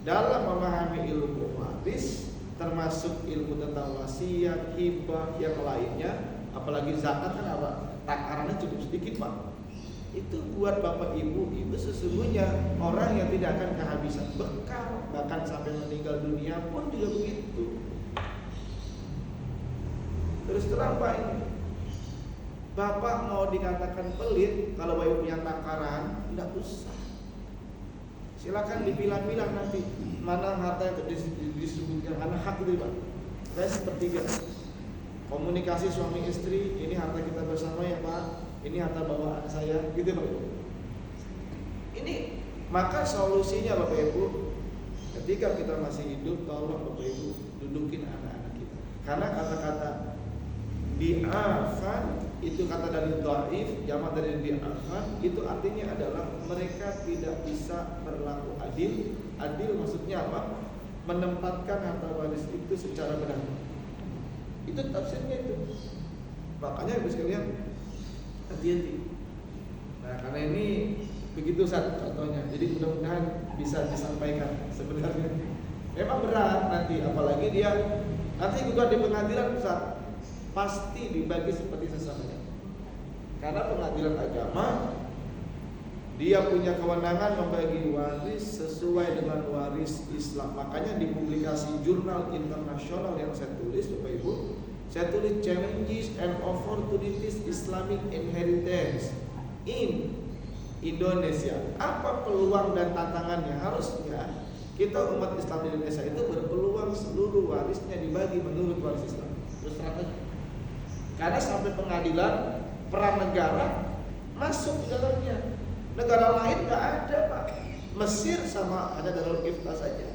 dalam memahami ilmu waris, termasuk ilmu tentang wasiat, hibah, yang lainnya, apalagi zakat kan apa? Takarannya cukup sedikit, Pak. Itu buat Bapak Ibu itu sesungguhnya orang yang tidak akan kehabisan bekal, bahkan sampai meninggal dunia pun juga begitu. Terus terang Pak, ini Bapak mau dikatakan pelit kalau Bapak Ibu punya takaran, tidak usah. Silakan dipilah-pilah nanti mana harta yang didistribusikan, karena hak itu Pak. Saya sepertiga. Komunikasi suami istri, ini harta kita bersama ya Pak, ini harta bawaan saya, gitu Pak Ibu. Ini maka solusinya Bapak Ibu, ketika kita masih hidup, tolong Bapak Ibu dudukin anak-anak kita. Karena kata-kata di'afan itu kata dari dhaif, jamak dari di'afan, itu artinya adalah mereka tidak bisa berlaku adil. Adil maksudnya apa? Menempatkan harta waris itu secara benar. Itu tafsirnya itu. Makanya Ibu sekalian, hati-hati. Nah, karena ini begitu Ustaz contohnya. Jadi mudah-mudahan bisa disampaikan sebenarnya. Memang berat nanti, apalagi dia nanti juga di pengadilan Ustaz, pasti dibagi seperti sesamanya. Karena pengadilan agama dia punya kewenangan membagi waris sesuai dengan waris Islam. Makanya di publikasi jurnal internasional yang saya tulis Bapak Ibu, saya tulis Challenges and Opportunities Islamic Inheritance in Indonesia. Apa peluang dan tantangannya? Harusnya kita umat Islam di Indonesia itu berpeluang seluruh warisnya dibagi menurut waris Islam. Terus terang aja. Karena sampai pengadilan peran negara masuk di dalamnya. Negara lain nggak ada Pak. Mesir sama ada Darul Ifta saja.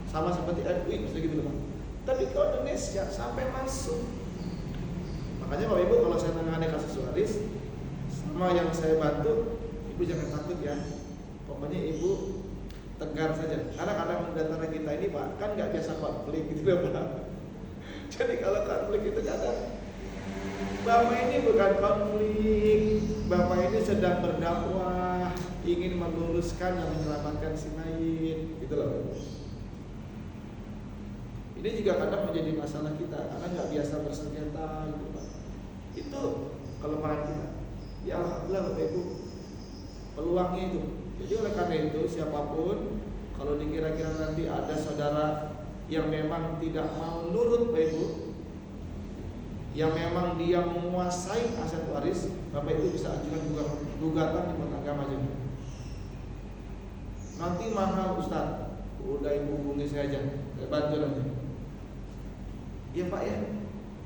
Sama seperti MUI misalnya gitu Pak. Tapi kalau Indonesia sampai masuk. Makanya Bapak Ibu kalau saya menangani kasus waris sama yang saya bantu, Ibu jangan takut ya. Pokoknya Ibu tegar saja. Karena kadang antara kita ini Pak kan nggak biasa konflik gitu loh Pak. Jadi kalau konflik itu kadang Bapak ini bukan konflik, Bapak ini sedang berdakwah, ingin meluruskan dan menyelamatkan si mayit, gitu loh. Ini juga kadang menjadi masalah kita karena nggak biasa bersengketa, gitu Pak. Itu kelemahan kita. Ya alhamdulillah Bapak Ibu, peluangnya itu. Jadi oleh karena itu siapapun, kalau dikira-kira nanti ada saudara yang memang tidak mau nurut Bapak Ibu, yang memang dia menguasai aset waris, Bapak Ibu bisa ajukan gugatan di mahkamah aja. Nanti mahal Ustaz, udah Ibu hubungi saya aja, saya bantu nanti. Ya Pak ya,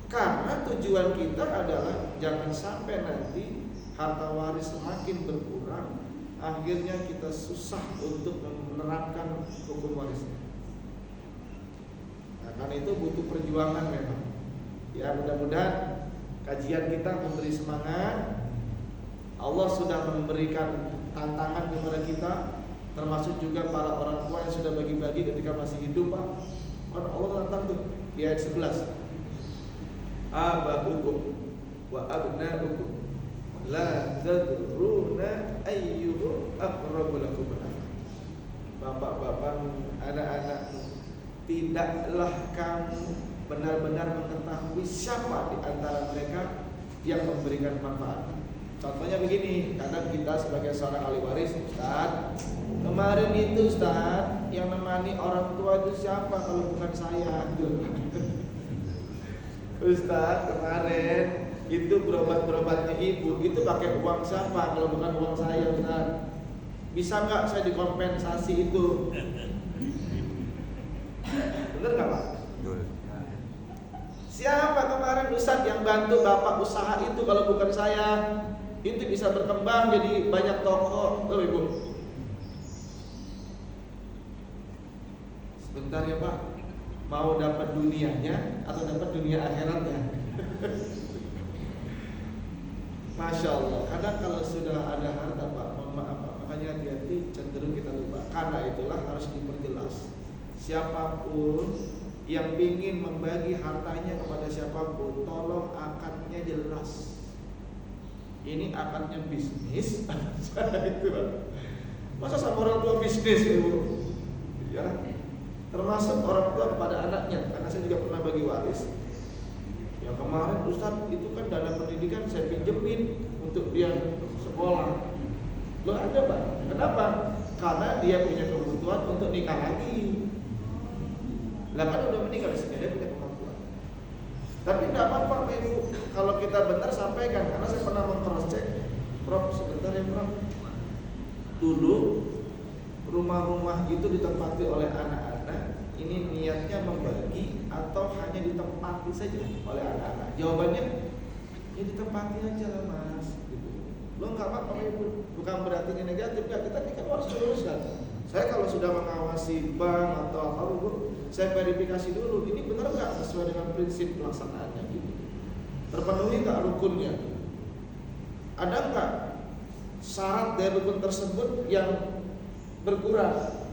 karena tujuan kita adalah jangan sampai nanti harta waris semakin berkurang, akhirnya kita susah untuk menerapkan hukum warisnya. Nah, karena itu butuh perjuangan memang. Ya mudah-mudahan kajian kita memberi semangat. Allah sudah memberikan tantangan kepada kita, termasuk juga para orang tua yang sudah bagi-bagi ketika masih hidup Pak. Karena Allah tantang tuh di ayat 11. Abahukum wa abnaukum la tadruna ayyuhum aqrabu lakum naf'an. Bapak-bapakmu, anak-anakmu, tidaklah kamu benar-benar mengetahui siapa di antara mereka yang memberikan manfaat. Contohnya begini, kadang kita sebagai seorang ahli waris, Ustaz, kemarin itu Ustaz, yang menemani orang tua itu siapa kalau bukan saya? Ustaz, kemarin itu berobat-berobatnya ibu, itu pakai uang siapa kalau bukan uang saya Ustaz? Bisa nggak saya dikompensasi itu? Bener nggak Pak? Siapa kemarin Ustaz yang bantu bapak usaha itu kalau bukan saya? itu bisa berkembang jadi banyak toko. Oh Ibu, sebentar ya Pak, mau dapat dunianya atau dapat dunia akhiratnya? Masya Allah. Kadang kalau sudah ada harta Pak, mohon maaf Pak, makanya hati-hati, cenderung kita lupa. Karena itulah harus diperjelas. Siapapun yang ingin membagi hartanya kepada siapapun, tolong akadnya jelas. Ini akadnya bisnis, itu Pak. Masa sama orang tua bisnis Ibu? Ya, termasuk orang tua kepada anaknya. Karena saya juga pernah bagi waris. Yang kemarin Ustadz itu kan dana pendidikan saya pinjemin untuk dia sekolah. Loh ada Pak, kenapa? Karena dia punya kebutuhan untuk nikah lagi. Lah kan udah menikah sehingga dia punya kemampuan. Tapi tidak apa-apa Ibu, kalau kita benar sampaikan. Karena saya pernah meng-cross check. Prof, sebentar ya Prof. Dulu rumah-rumah itu ditempati oleh anak-anak. Ini niatnya membagi atau hanya ditempati saja oleh anak-anak? Jawabannya, ya ditempati aja lah Mas. Gitu. Lo nggak apa-apa Ibu, bukan berarti ini negatif. Nggak, kita ini kan harus luruskan. Saya kalau sudah mengawasi bank atau apa Ibu, saya verifikasi dulu. Ini benar nggak sesuai dengan prinsip pelaksanaannya? Gitu. Terpenuhi nggak rukunnya? Ada nggak syarat dari rukun tersebut yang berkurang?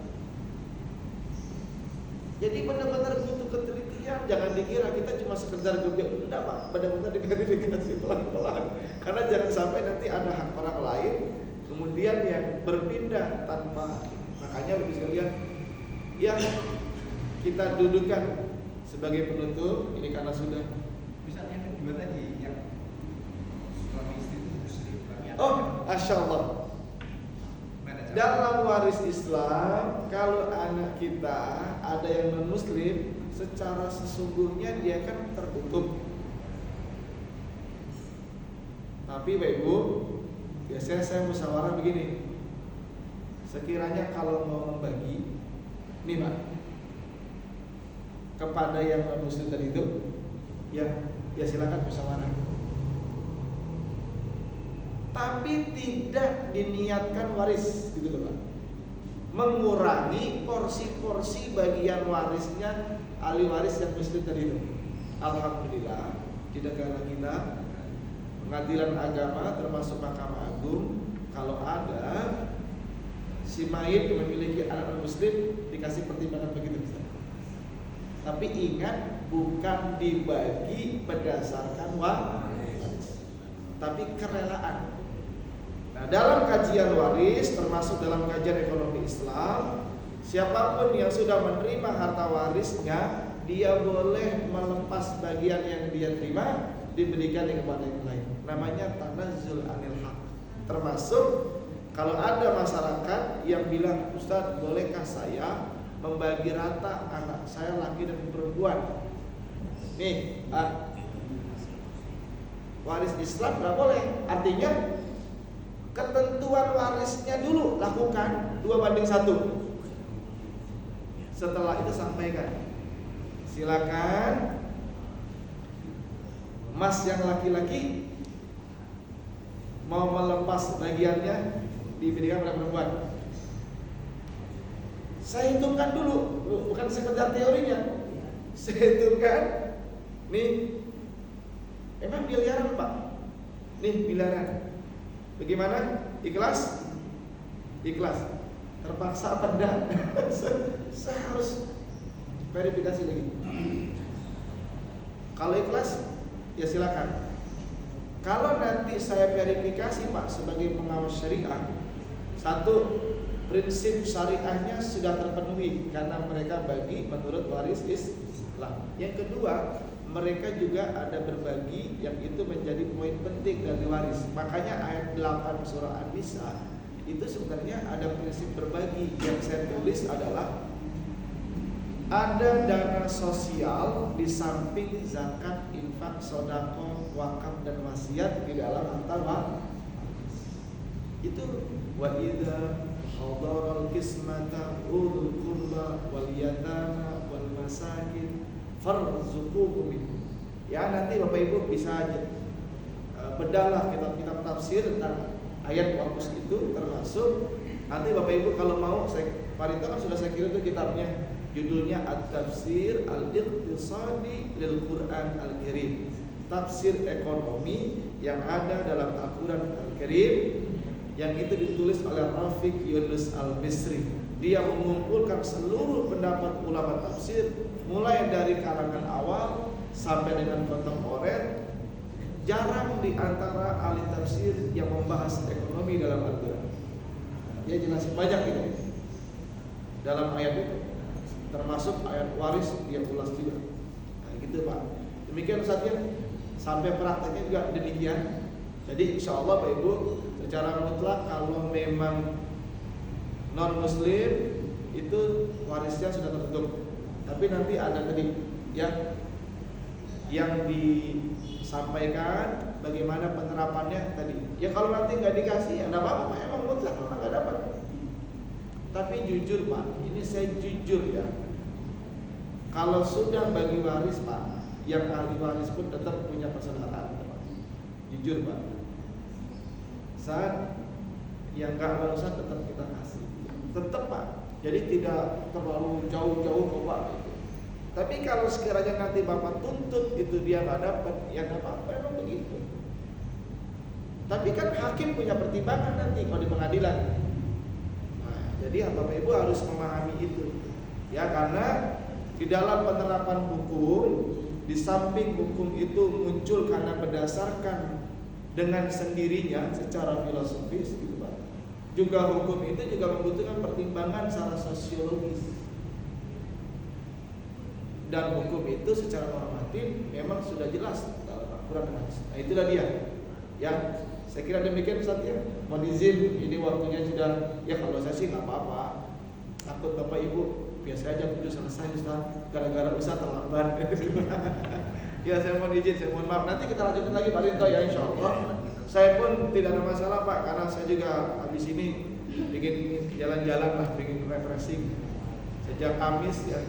Jadi benar-benar butuh ketelitian. Jangan dikira kita cuma sekedar gebiak. Enggak Pak, benar-benar diverifikasi pelan-pelan. Karena jangan sampai nanti ada hak orang lain kemudian yang berpindah tanpa. Makanya lebih sekalian yang kita dudukan sebagai penutup ini karena sudah. Bisa yang kedua tadi yang suami istri itu muslim. Oh, Masya Allah. Dalam waris Islam, kalau anak kita ada yang non-muslim, secara sesungguhnya dia kan tertutup. Tapi Bapak Ibu, biasanya saya musyawarah begini. Sekiranya kalau mau membagi, nih Pak, kepada yang non-muslim tadi itu, ya silakan musyawarah. Tapi tidak diniatkan waris, gitu loh Pak. Mengurangi porsi-porsi bagian warisnya ahli waris yang muslim tadi itu. Alhamdulillah di negara kita pengadilan agama termasuk Mahkamah Agung, kalau ada si mayit yang memiliki anak muslim dikasih pertimbangan begitu bisa. Tapi ingat, bukan dibagi berdasarkan waris, tapi kerelaan. Nah, dalam kajian waris termasuk dalam kajian ekonomi Islam, siapapun yang sudah menerima harta warisnya, dia boleh melepas bagian yang dia terima diberikan kepada yang lain. Namanya tanazzul anil haq. Termasuk kalau ada masyarakat yang bilang, Ustadz, bolehkah saya membagi rata anak saya laki dan perempuan? Nih, waris Islam nggak boleh. Artinya ketentuan warisnya dulu lakukan 2:1. Setelah itu sampaikan, silakan Mas yang laki-laki mau melepas bagiannya diberikan pada perempuan. Saya hitungkan dulu, bukan sekedar teorinya. Saya hitungkan, nih, emang miliaran Pak? Nih miliaran. Bagaimana? Ikhlas? Ikhlas. Terpaksa apa enggak? Saya harus verifikasi lagi. Kalau ikhlas, ya silakan. Kalau nanti saya verifikasi Pak sebagai pengawas syariah, satu, prinsip syariahnya sudah terpenuhi karena mereka bagi menurut waris Islam. Yang kedua, mereka juga ada berbagi yang itu menjadi poin penting dari waris. Makanya ayat 8 surah An-Nisa itu sebenarnya ada prinsip berbagi. Yang saya tulis adalah ada dana sosial di samping zakat, infak, sedekah, wakaf dan wasiat di dalam harta waris. Itu wa idza hadaral qismata ulul qurba wal yatama wal masakin farzuquhum. Ya nanti Bapak Ibu bisa aja bedalah kitab-kitab tafsir tentang ayat waqus itu, termasuk nanti Bapak Ibu kalau mau Pak Rito kan sudah saya kirim itu kitabnya, judulnya At-Tafsir Al-Iqtisadi Lil Quran Al-Karim, tafsir ekonomi yang ada dalam Al-Quran Al-Karim, yang itu ditulis oleh Rafiq Yunus Al-Misri. Dia mengumpulkan seluruh pendapat ulama tafsir mulai dari kalangan awal sampai dengan kontemporer. Jarang di antara ahli tafsir yang membahas ekonomi dalam Al-Quran. Dia jelasin banyak ini dalam ayat itu, termasuk ayat waris dia ulas juga. Nah, gitu Pak. Demikian saja, sampai prakteknya juga demikian. Jadi insya Allah Pak Ibu, secara mutlak kalau memang non Muslim itu warisnya sudah tertutup. Tapi nanti ada tadi yang disampaikan bagaimana penerapannya tadi. Ya kalau nanti nggak dikasih ya nggak apa-apa, emang mutlak orang nggak dapat. Tapi jujur Pak, ini saya jujur ya. Kalau sudah bagi waris Pak, yang ahli waris pun tetap punya persyaratan Pak. Jujur Pak. Saat yang nggak warisan tetap kita kasih, tetap Pak. Jadi tidak terlalu jauh-jauh kok Pak. Tapi kalau sekiranya nanti Bapak tuntut itu dia nggak dapat, ya nggak apa-apa, emang begitu. Tapi kan hakim punya pertimbangan nanti kalau di pengadilan. Nah, jadi Bapak Ibu harus memahami itu. Ya, karena di dalam penerapan hukum, di samping hukum itu muncul karena berdasarkan dengan sendirinya secara filosofis gitu Pak. Juga hukum itu juga membutuhkan pertimbangan secara sosiologis. Dan hukum itu secara normatif memang sudah jelas dalam Al-Quran dan Hadis. Nah, itulah dia. Ya, saya kira demikian Ustaz ya. Mohon izin, ini waktunya sudah. Ya kalau saya sih nggak apa-apa. Takut Bapak Ibu biasa aja udah selesai Ustaz. Gara-gara Ustaz terlambat. Ya saya mohon izin, saya mohon maaf. Nanti kita lanjutkan lagi Pak Rinto ya insya Allah. Saya pun tidak ada masalah Pak, karena saya juga habis ini bikin jalan-jalan lah, bikin refreshing sejak Kamis ya.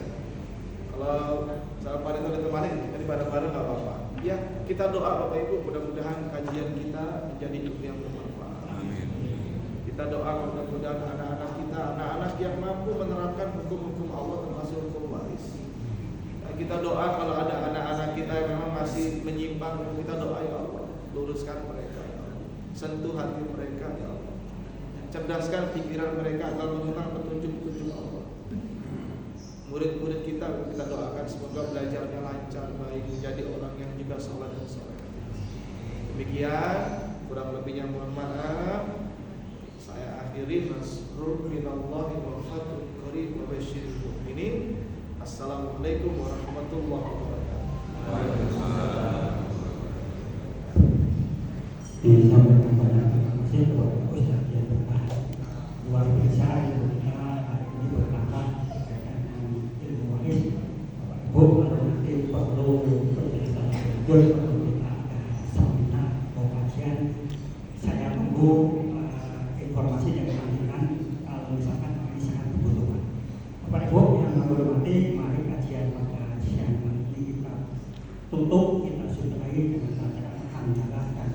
Kalau saya Pak Rinto ditemani, kita bareng-bareng nggak apa-apa. Ya kita doa Bapak Ibu, mudah-mudahan kajian kita menjadi ilmu yang bermanfaat. Amin. Kita doa mudah-mudahan anak-anak kita, anak-anak yang mampu menerapkan hukum-hukum Allah termasuk hukum waris. Kita doa kalau ada anak-anak kita yang memang masih menyimpang, kita doa ya Allah, luruskan mereka ya Allah. Sentuh hati mereka ya Allah. Cerdaskan pikiran mereka agar menemukan petunjuk-petunjuk Allah. Murid-murid kita doakan semoga belajarnya lancar, baik, menjadi orang yang juga salat dan saleh. Demikian, kurang lebihnya mohon maaf. Saya akhiri, nasrul minallahi wa fathul qarib wa basyiril mu'minin. Assalamualaikum warahmatullahi wabarakatuh. Disampaikan banyak terima kasih kepada Ustaz yang luar biasa yang kita hari ini berkata berkaitan dengan ilmu waris. Bapak Ibu kalau nanti perlu penjelasan lebih lanjut, perlu kita ada seminar atau kajian, saya tunggu informasi yang disampaikan kalau misalkan ini sangat dibutuhkan. Bapak Ibu yang menghormati, mari kajian pada siang hari ini kita tutup, kita sudahi dengan bacaan hamdalah dan